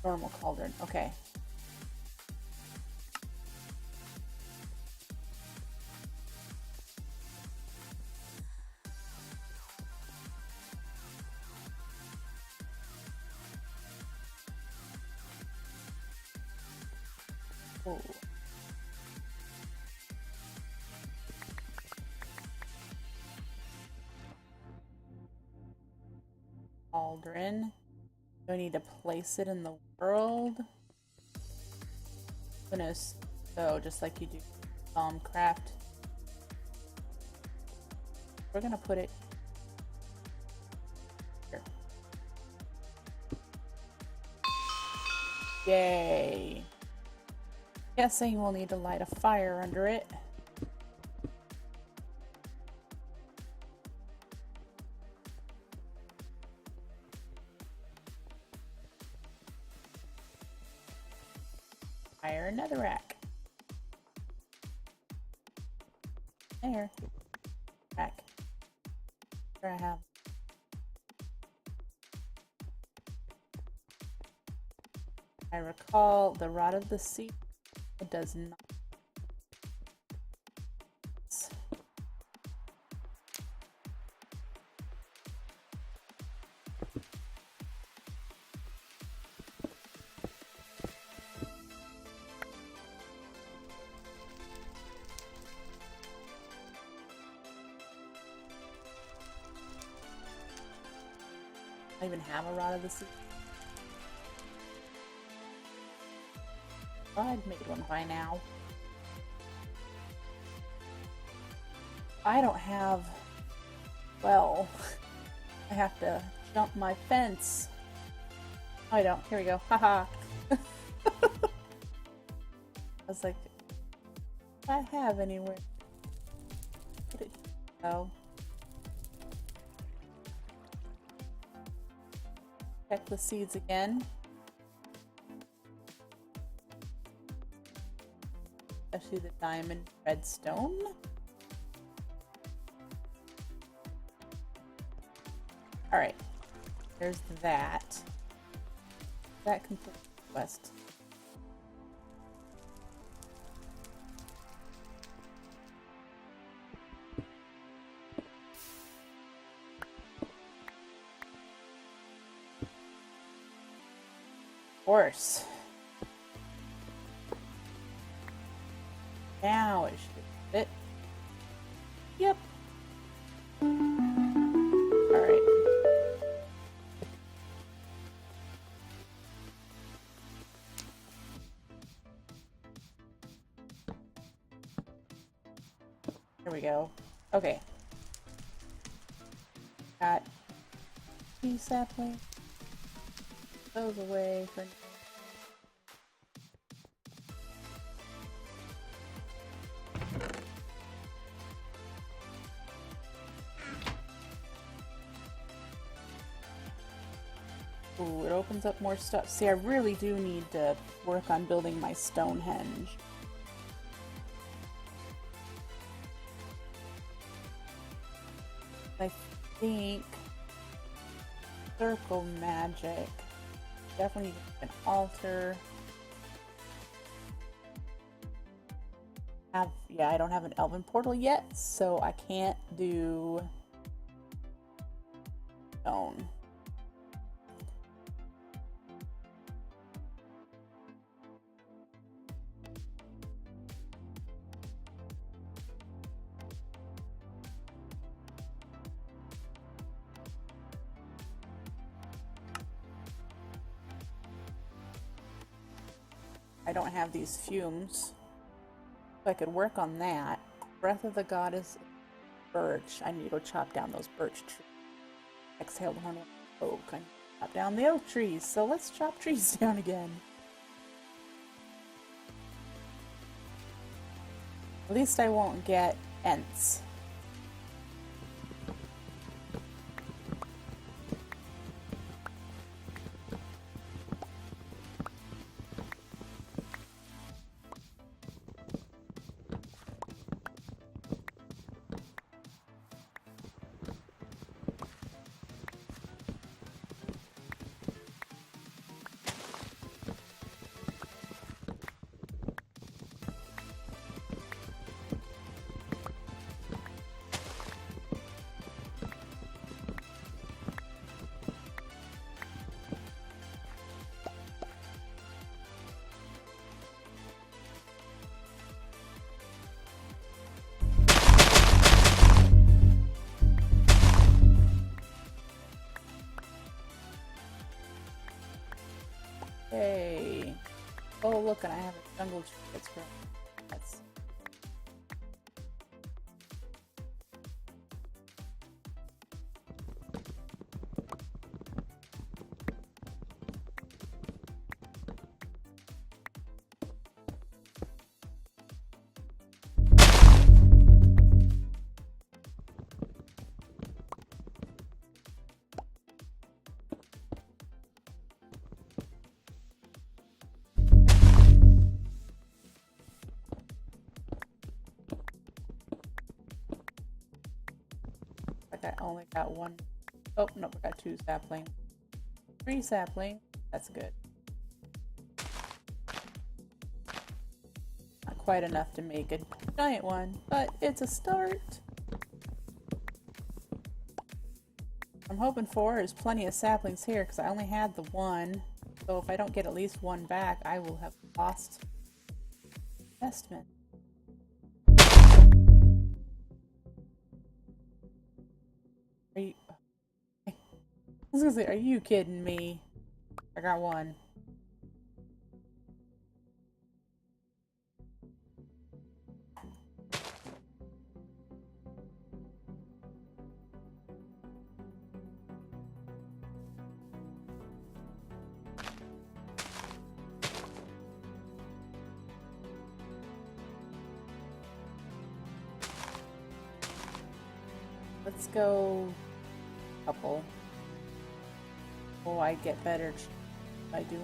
Normal cauldron. Okay. Oh. Cauldron. Do I need to place it in the world? Goodness. So just like you do craft. We're gonna put it here. Yay. Guessing we'll need to light a fire under it. Fire netherrack. There. Rack. There I have. I recall the rot of the sea. It does not. I even have a rod of the sea. I'd made one by now. I don't have. Well, I have to jump my fence. I don't. Here we go. Haha. I was like, if I have anywhere. Put it. Oh. Check the seeds again. Especially the diamond redstone. Alright. There's that. That completes the quest. Of course. Now it should fit. Yep. Alright. Here we go. Okay. Got two saplings. Those away for now. Ooh, it opens up more stuff. See, I really do need to work on building my Stonehenge. I think circle magic. Definitely need an altar. Yeah, I don't have an elven portal yet, so I can't do stone. I don't have these fumes. So I could work on that. Breath of the Goddess, birch. I need to go chop down those birch trees. Exhale the horn of oak. I need to chop down the oak trees. So let's chop trees down again. At least I won't get Ents. Hey. Oh, look, and I have a jungle tree that's growing. That's... I only got one. Oh, no, we got 2 sapling. 3 sapling. That's good. Not quite enough to make a giant one, but it's a start. I'm hoping for is plenty of saplings here because I only had the 1. So if I don't get at least 1 back, I will have lost investment. Are you... I was gonna say, are you kidding me? I got 1. Let's go couple. Oh, I get better by doing.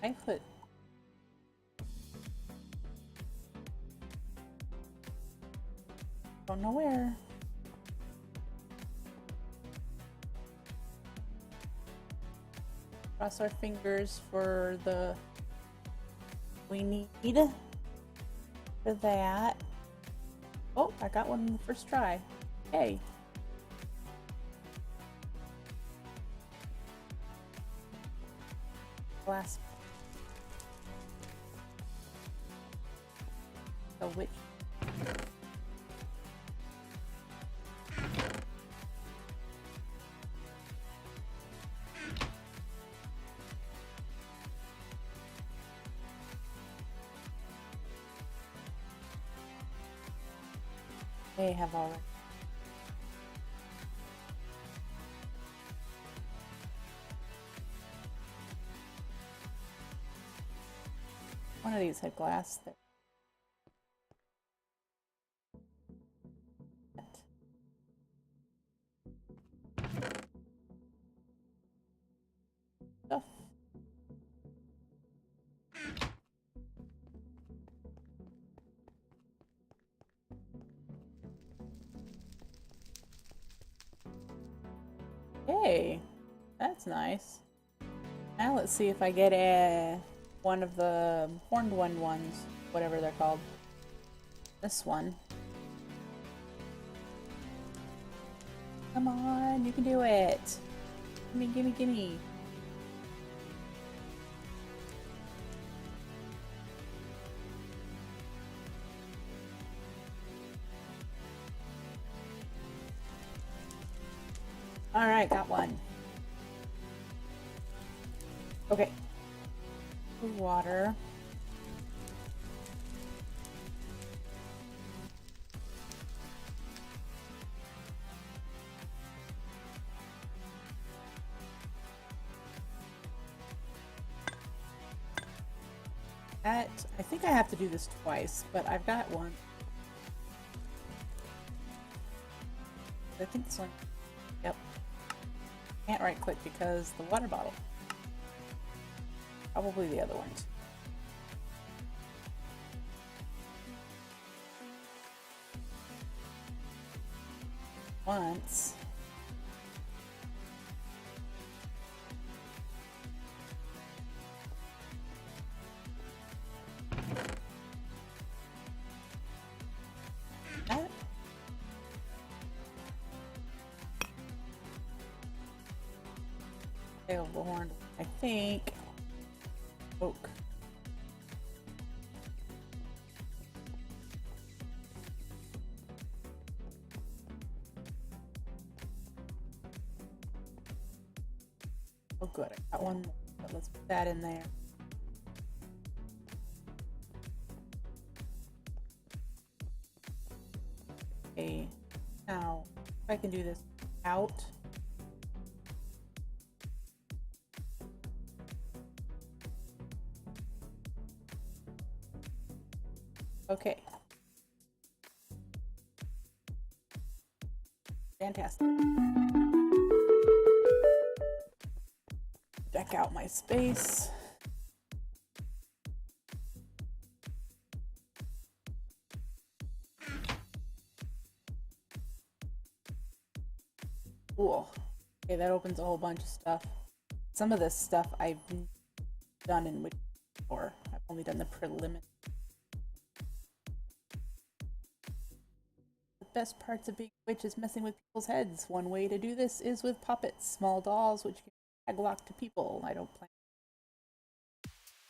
I put. Don't know where. Cross our fingers for the we need for that. Oh, I got one in the first try. Hey. Glass. A witch. They have already. One of these had glass that. Stuff. Hey, that's nice. Now let's see if I get one of the horned ones, whatever they're called. This one. Come on, you can do it. Gimme, gimme, gimme. Alright, got one. Okay. Water. That, I think I have to do this twice, but I've got one. I think this one. Yep. Can't right click because the water bottle. Probably the other one too. Once. That. Available horn, I think. Oak. Oh good, I got one more, but let's put that in there. Okay, now if I can do this out. Okay. Fantastic. Deck out my space. Cool. Okay, that opens a whole bunch of stuff. Some of this stuff I've done in Witch before. I've only done the preliminary. Best parts of being a witch is messing with people's heads. One way to do this is with puppets, small dolls which can tag lock to people. I don't plan.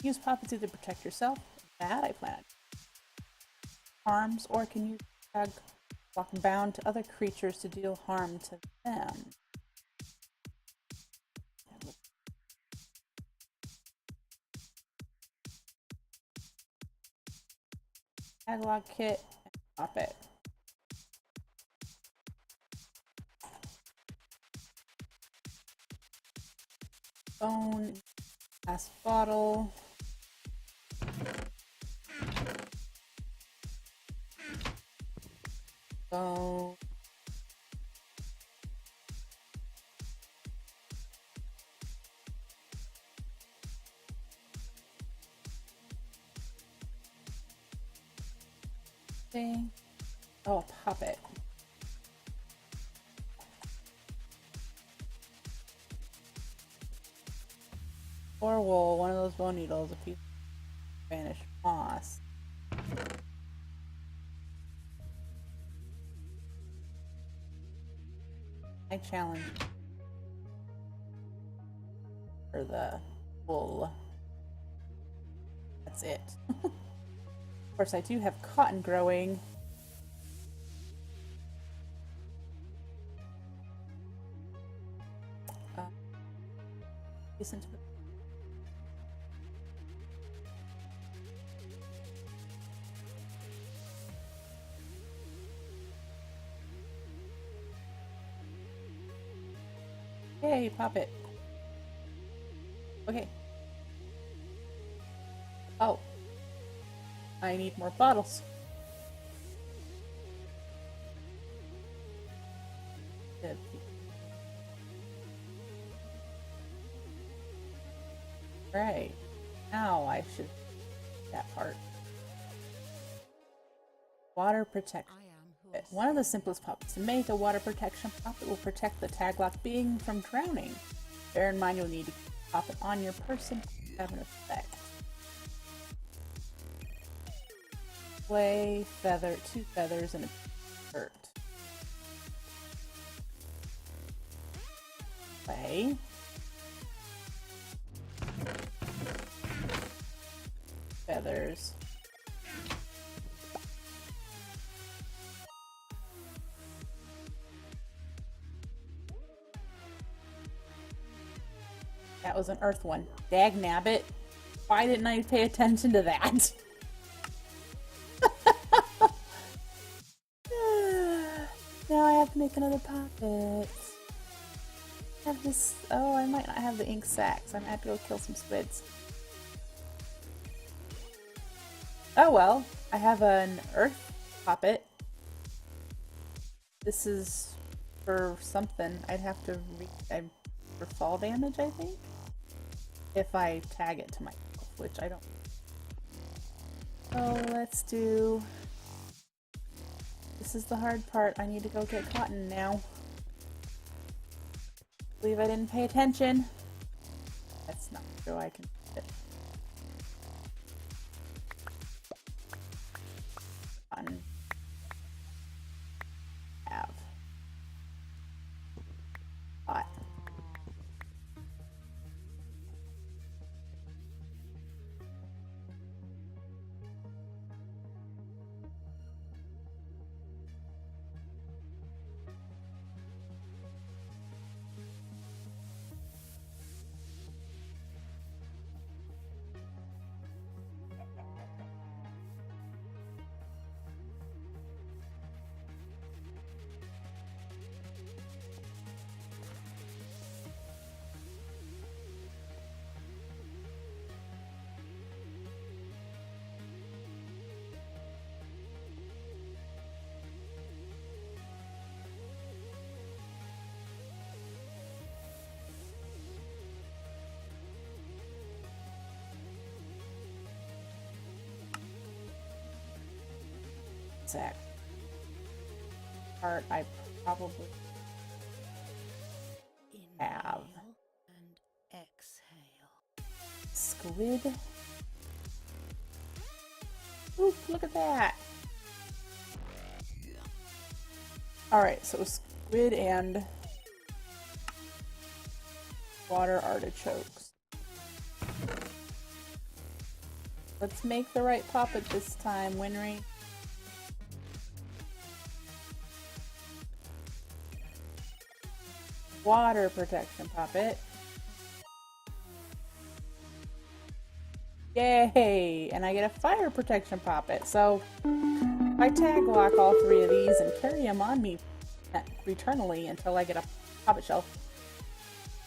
Use puppets either to protect yourself, that I plan. Harms, or can use tag lock bound to other creatures to deal harm to them. Tag lock kit and puppet. Bone, glass bottle. Bone. Thing. Oh, puppet. Or wool, one of those bone needles, a piece of Spanish moss. I challenge for the wool. That's it. Of course, I do have cotton growing. Listen to the Hey, pop it. Okay. Oh. I need more bottles. Right. Now I should that part. Water protection. One of the simplest puppets to make, a water protection puppet will protect the tag lock being from drowning. Bear in mind you'll need to keep the puppet on your person to have an effect. Clay, feather, 2 feathers, and a dirt. Clay. Feathers. That was an earth one. Dag nabbit. Why didn't I pay attention to that? Now I have to make another puppet. I have this. Oh, I might not have the ink sac, so I'm gonna have to go kill some squids. Oh well, I have an earth puppet. This is for something. I'd have to for fall damage, I think, if I tag it to myself, which I don't. Oh, let's do. This is the hard part. I need to go get cotton now. Believe I didn't pay attention. That's not true. I can. Cotton. Have. Hot. Exact part I probably have. And exhale. Squid. Ooh, look at that. Alright, so squid and water artichokes. Let's make the right puppet this time, Winry. Water protection puppet. Yay! And I get a fire protection puppet. So I tag lock all three of these and carry them on me eternally until I get a puppet shelf.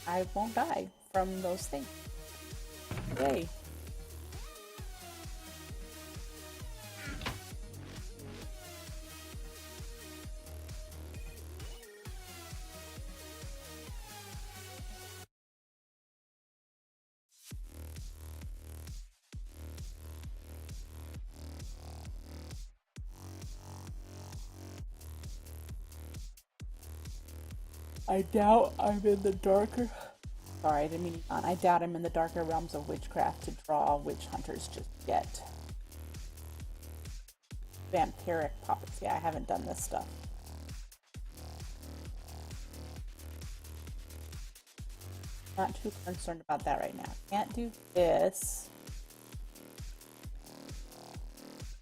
I won't die from those things. Yay. I doubt I'm in the darker. Sorry, I didn't mean on. I doubt I'm in the darker realms of witchcraft to draw witch hunters just yet. Vampiric puppets. Yeah, I haven't done this stuff. Not too concerned about that right now. Can't do this.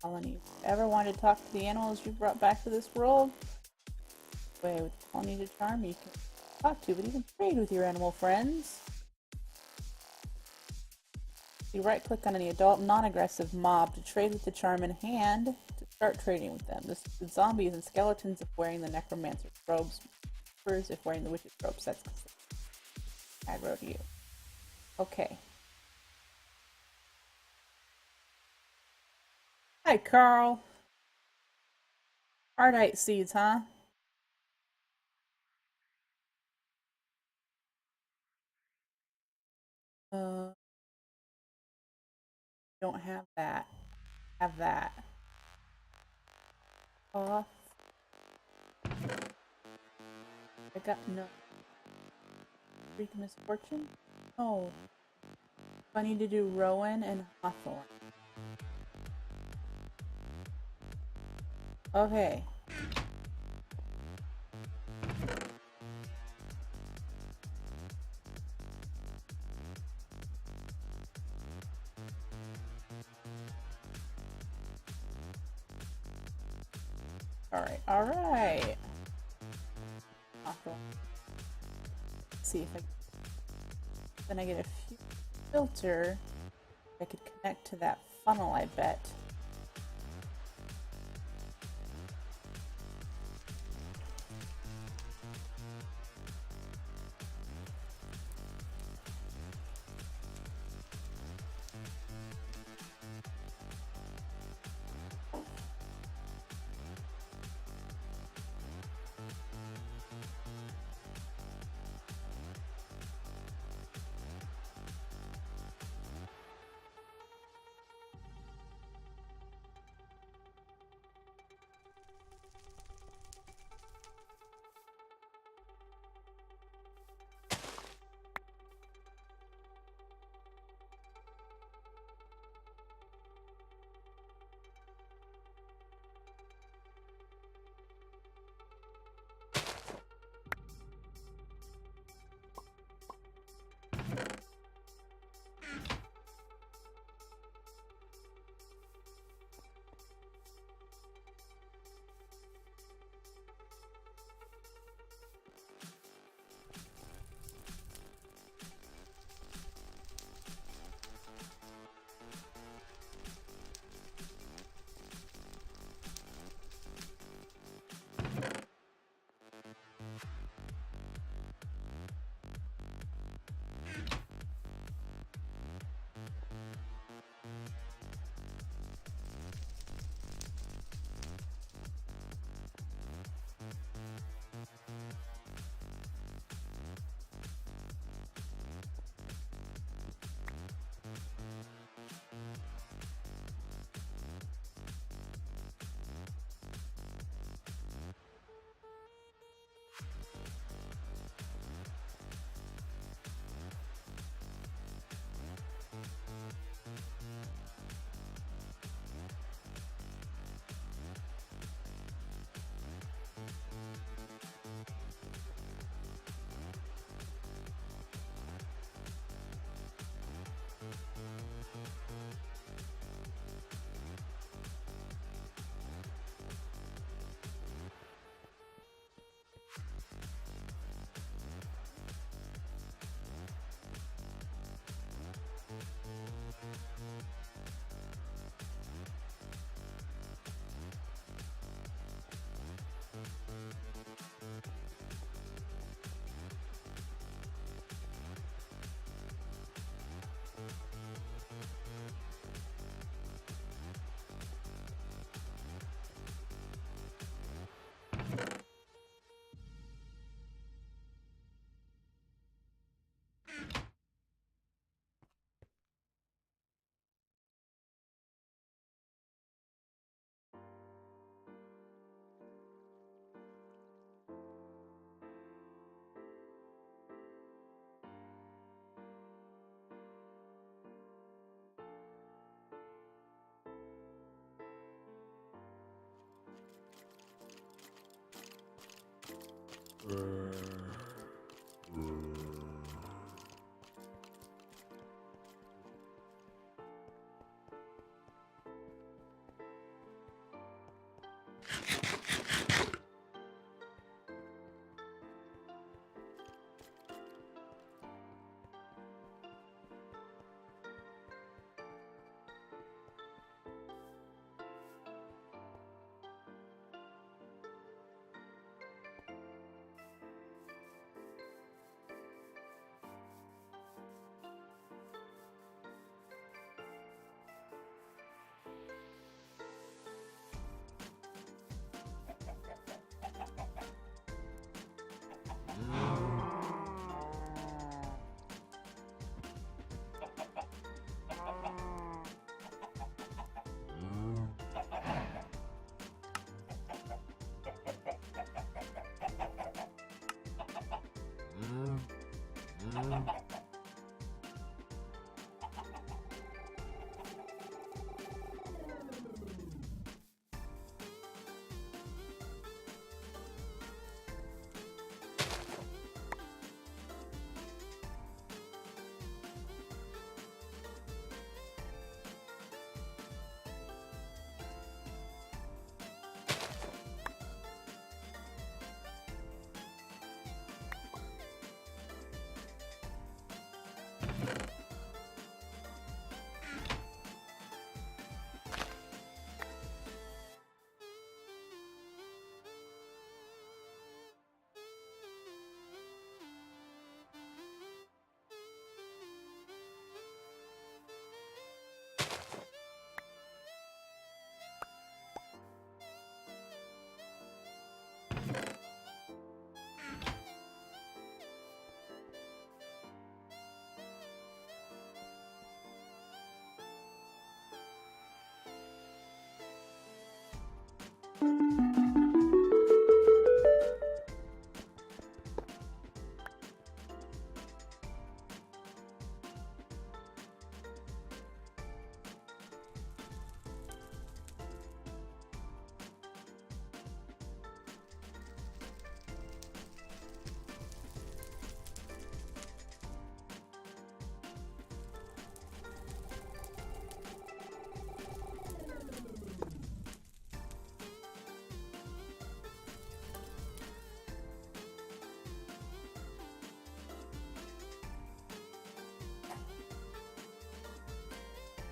Colony. Ever wanted to talk to the animals you brought back to this world? Way with Colony to Charm, you can talk to, but even trade with your animal friends. You right click on any adult non-aggressive mob to trade with the charm in hand to start trading with them. This is zombies and skeletons if wearing the necromancer's robes, furs if wearing the witch's robes. That's aggro to you. Okay. Hi, Carl. Ardite seeds, huh? Don't have that. Have that. Off. I got no. Freak misfortune? Oh. I need to do Rowan and Hawthorne. Okay. Alright. Hawthorne. Let's see if I Then I get a filter. I could connect to that funnel, I bet.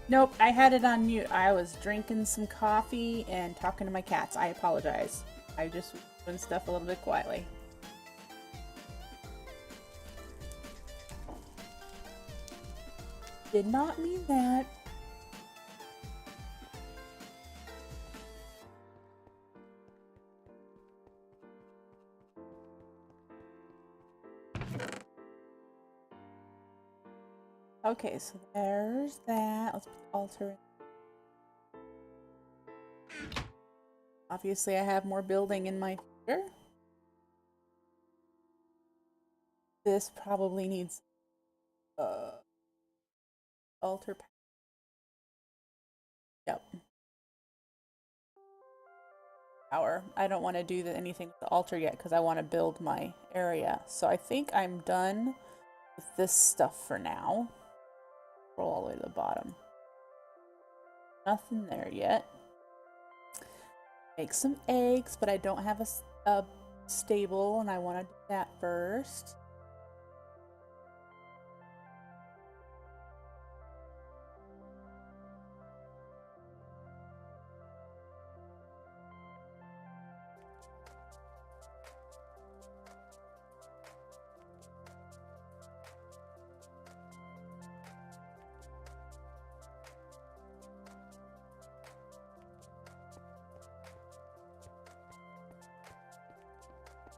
Nope, I had it on mute. I was drinking some coffee and talking to my cats. I apologize. I just doing stuff a little bit quietly. Did not mean that. Okay, so there's that. Let's put the altar in. Obviously, I have more building in my future. This probably needs altar. Yep. Power. I don't want to do anything with the altar yet because I want to build my area. So I think I'm done with this stuff for now. Roll all the way to the bottom. Nothing there yet. Make some eggs, but I don't have a stable, and I want to do that first.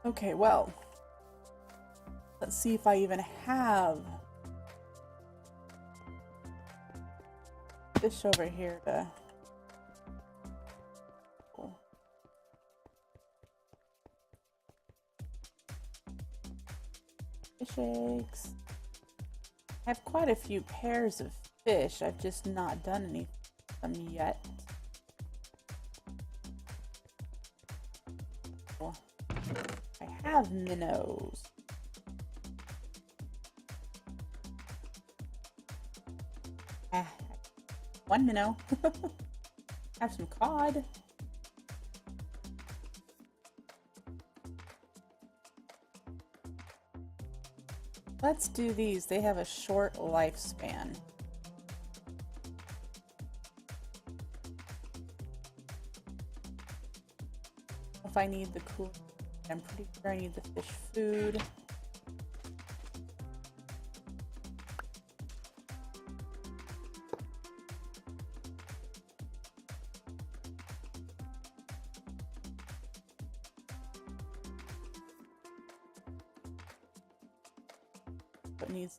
Okay, well, let's see if I even have fish over here to... Cool. Fish eggs. I have quite a few pairs of fish. I've just not done any of them yet. Cool. I have minnows. One minnow. Have some cod. Let's do these. They have a short lifespan. If I need the cool, I'm pretty sure I need the fish food. What needs?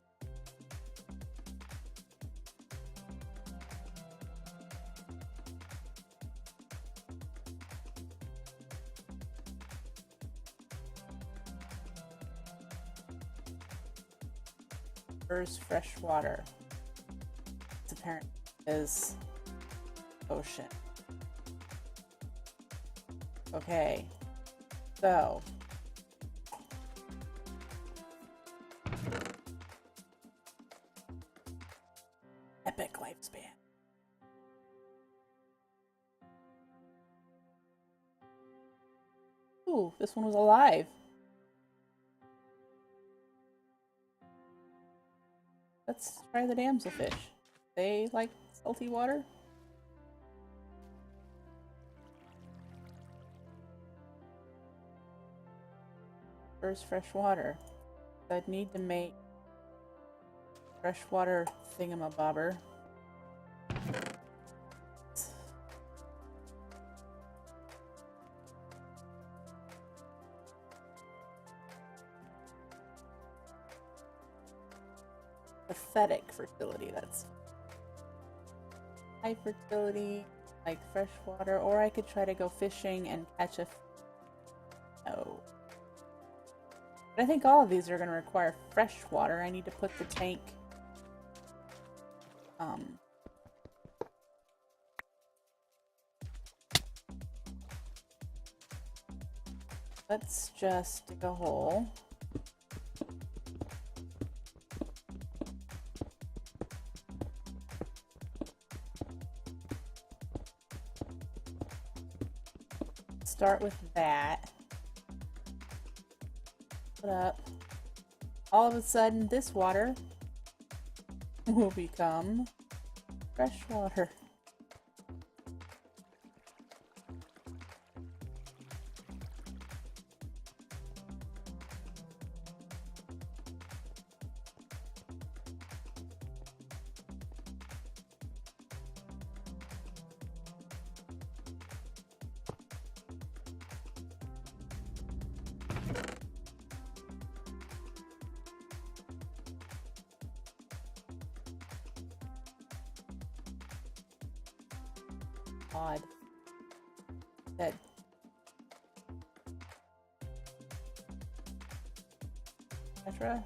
Fresh water. It's apparent is ocean. Okay, so epic lifespan. Ooh, this one was alive. Let's try the damselfish. They like salty water? Where's fresh water? I'd need to make freshwater thingamabobber. Pathetic fertility, that's high fertility, like fresh water, or I could try to go fishing and catch a no. But I think all of these are going to require fresh water. I need to put the tank let's just dig a hole. Start with that. Put up. All of a sudden, this water will become fresh water. Odd. That Petra?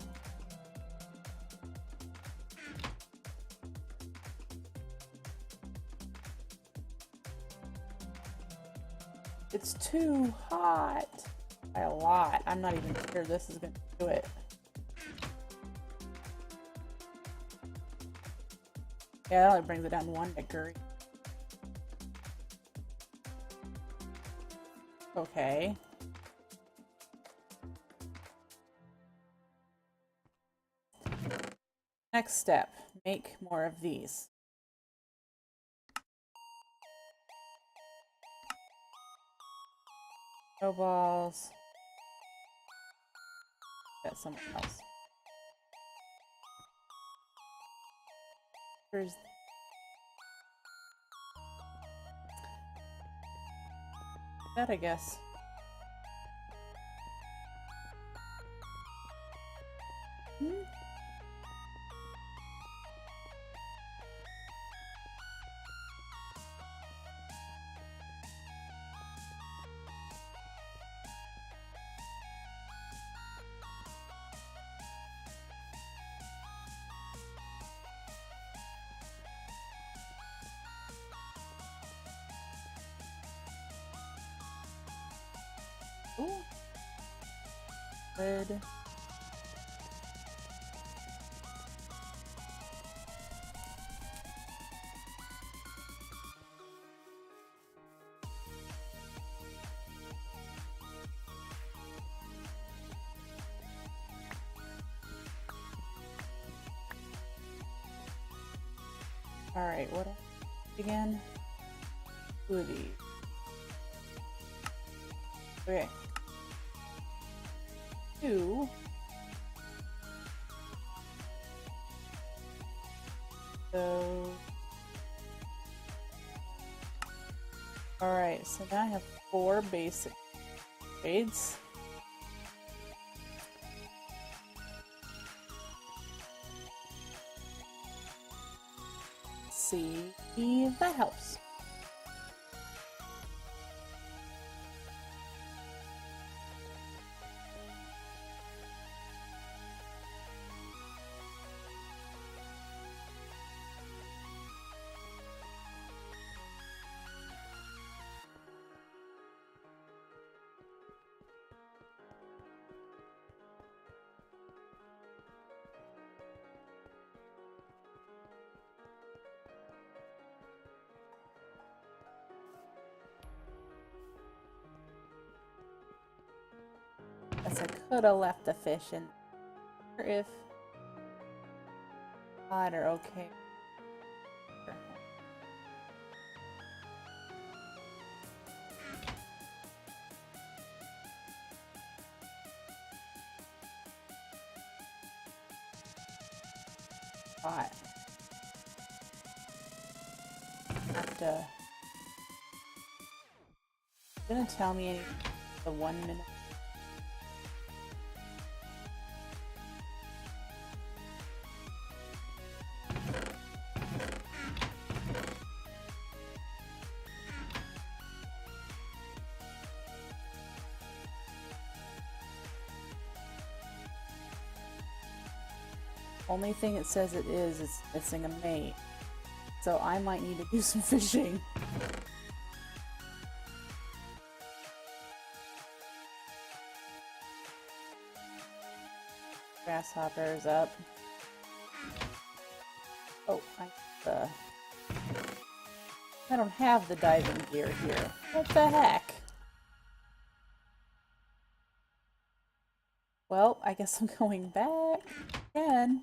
It's too hot by a lot. I'm not even sure this is gonna do it. Yeah, that only brings it down 1 degree. Okay. Next step, make more of these. Snowballs. Got somewhere else. Where's that, I guess. Ooh. Good. Alright, what again? Two of these. Okay. 2. So alright, so now I have 4 basic trades. See if that helps. Guess I could have left the fish in there if otter, okay. Hot. Have to. Didn't tell me any the 1 minute. Only thing it says it is missing a mate. So I might need to do some fishing. Grasshopper's up. Oh, I don't have the diving gear here. What the heck? Well, I guess I'm going back again.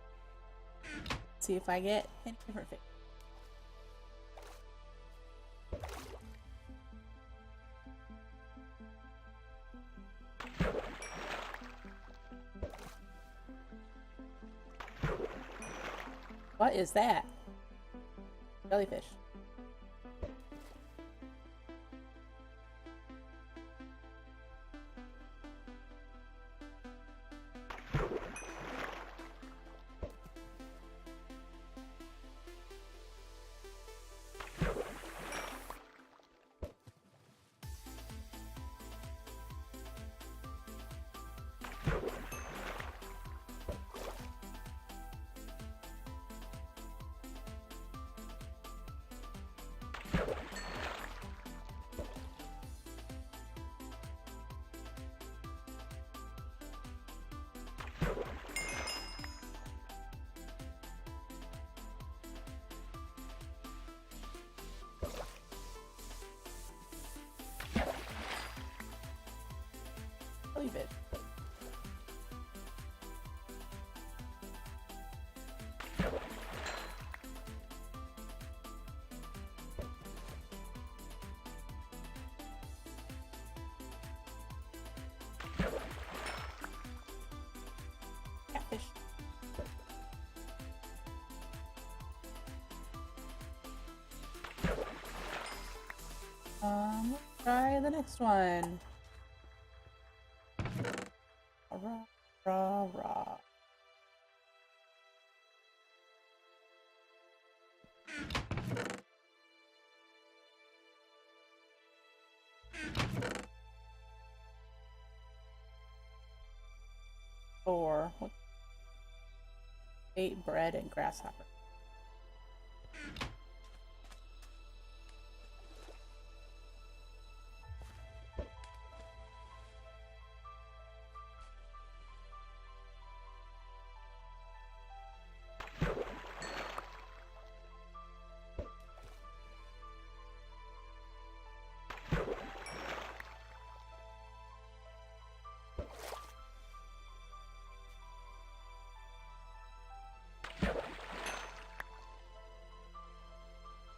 see if I get any different fish. What is that? Jellyfish. Jellyfish. Catfish. Let's try the next one. Rah, rah, rah. Or what? Bait, bread, and grasshopper.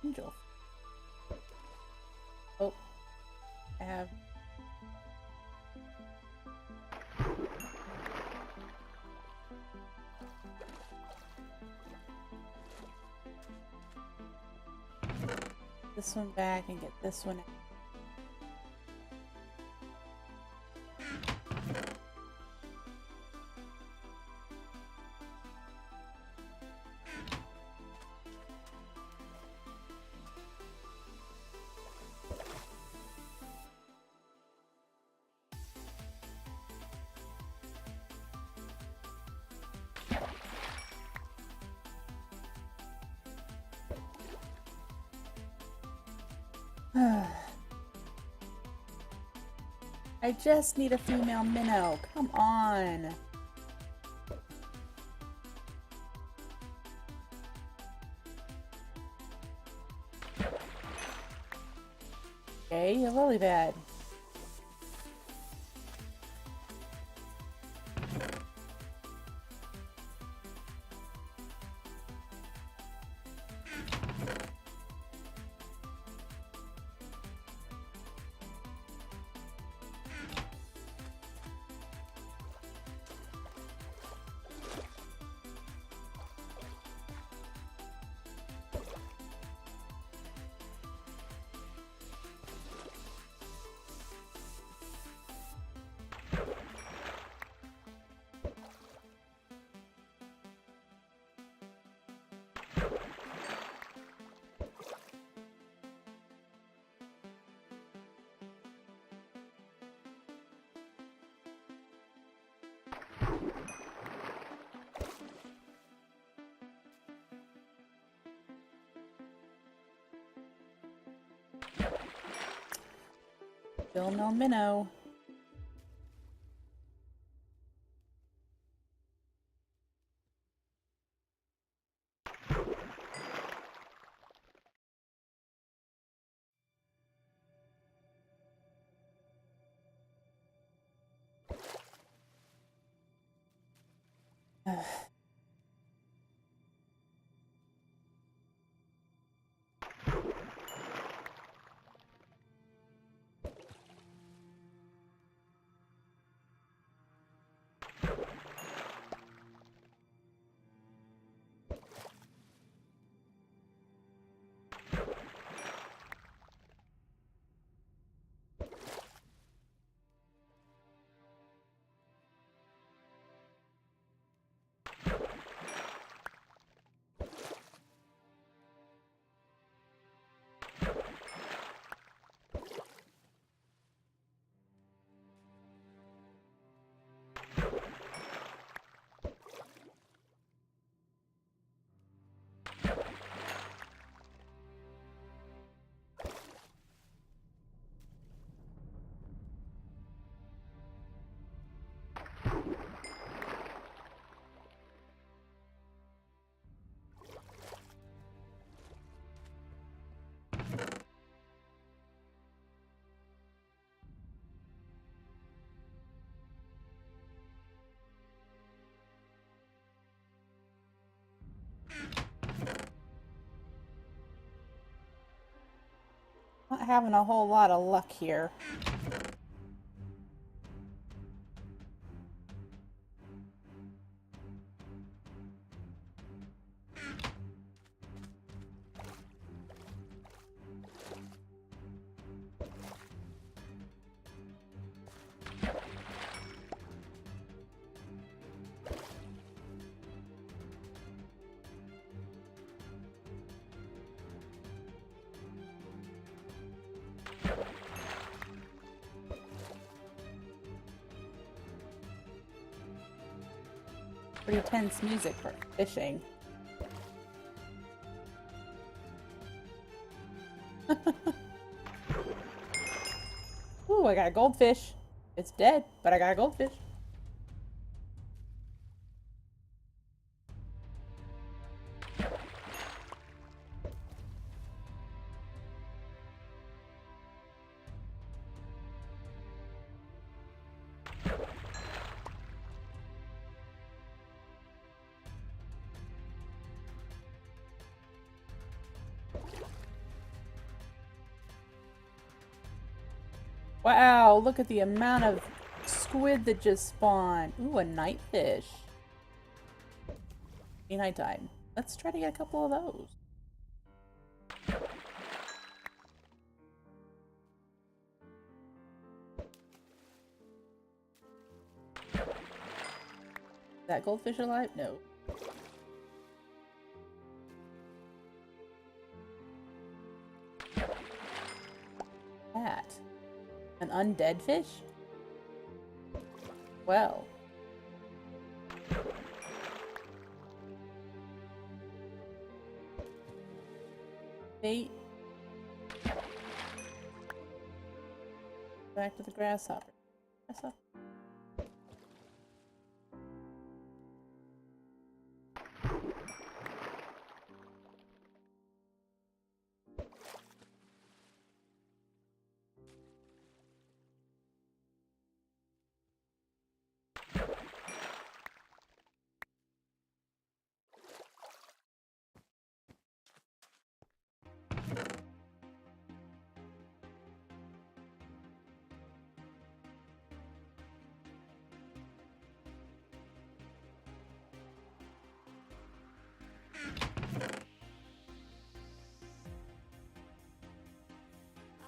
Angel. Oh, I have. This one back and get this one out. I just need a female minnow. Come on. Okay, a lily pad. Still no minnow. Not having a whole lot of luck here. Pretty tense music for fishing. Ooh, I got a goldfish. It's dead, but I got a goldfish. Wow, look at the amount of squid that just spawned. Ooh, a nightfish. Nighttime. Let's try to get a couple of those. Is that goldfish alive? No. That. An undead fish? Well. Bait. Back to the grasshopper. Grasshopper.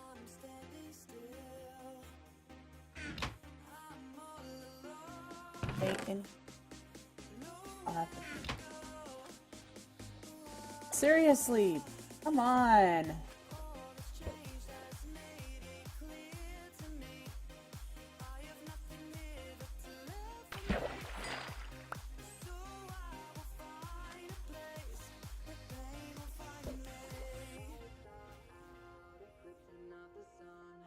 I'm standing still. I'm all alone. Bacon. I'll have to... Seriously, come on. Change has made it clear to me. I have nothing here but to live for me. So I will find a place where pain will find me. Reflection of the sun,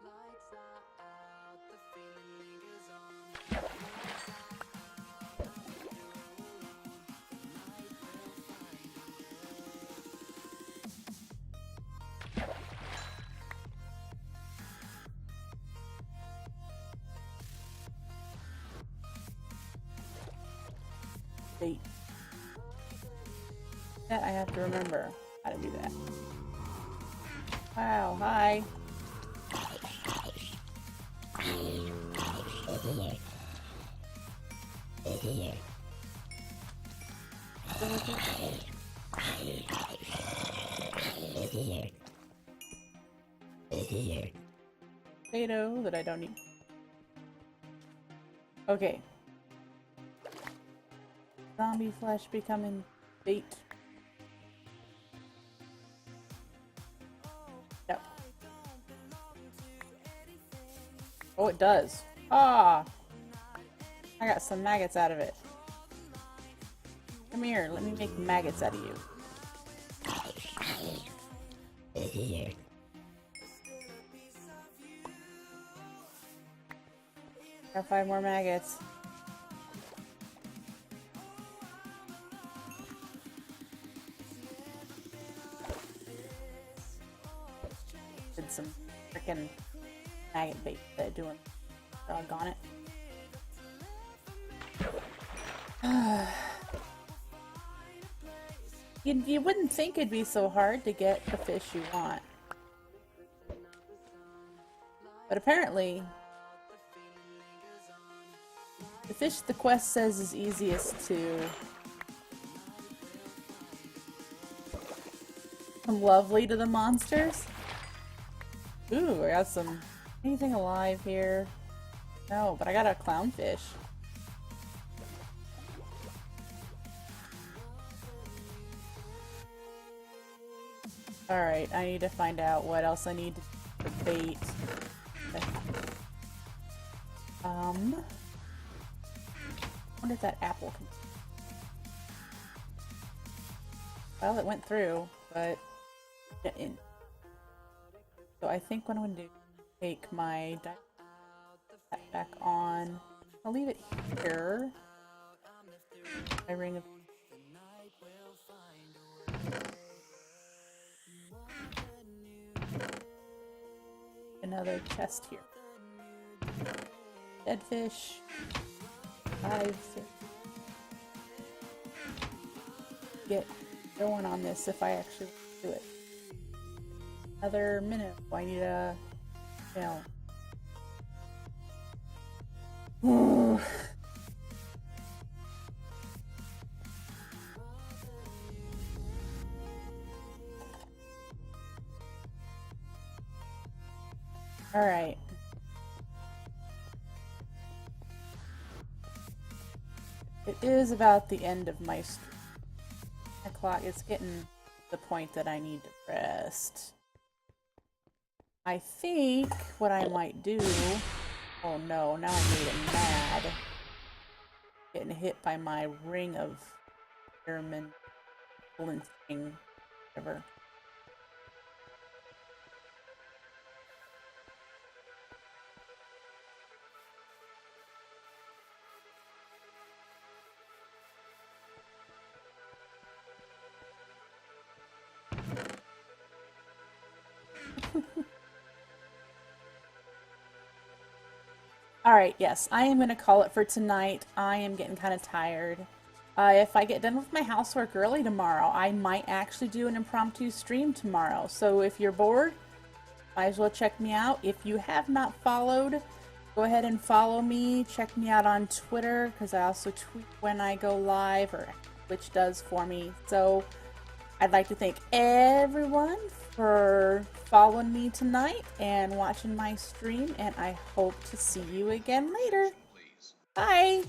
lights are out, the feeling lingers on. Lights are out, I know you're all alone. The night will find a Bait. That I have to remember how to do that. Wow, hi. Potato that I don't need. Okay. Zombie flesh becoming bait. Yep. Oh, it does. Ah! I got some maggots out of it. Come here, let me make maggots out of you. Got 5 more maggots. Did some frickin' maggot bait that doing. Doggone it. You wouldn't think it'd be so hard to get the fish you want. But apparently, the fish the quest says is easiest to come lovely to the monsters. Ooh, I got some... anything alive here? No, but I got a clownfish. Alright, I need to find out what else I need to bait. I wonder if that apple can... well, it went through, but... get in. So I think what I'm going to do is take my back on. I'll leave it here. My ring of... another chest here. Dead fish. 5, 6. Get going on this if I actually do it. Another minute. I need a challenge. Alright. It is about the end of my stream. My clock is getting to the point that I need to rest. I think what I might do... oh no, now I made it mad. Getting hit by my ring of airman thing, whatever. Alright, yes, I am going to call it for tonight. I am getting kind of tired. If I get done with my housework early tomorrow, I might actually do an impromptu stream tomorrow. So if you're bored, might as well check me out. If you have not followed, go ahead and follow me. Check me out on Twitter, because I also tweet when I go live, or Twitch does for me. So I'd like to thank everyone for following me tonight and watching my stream, and I hope to see you again later. Bye!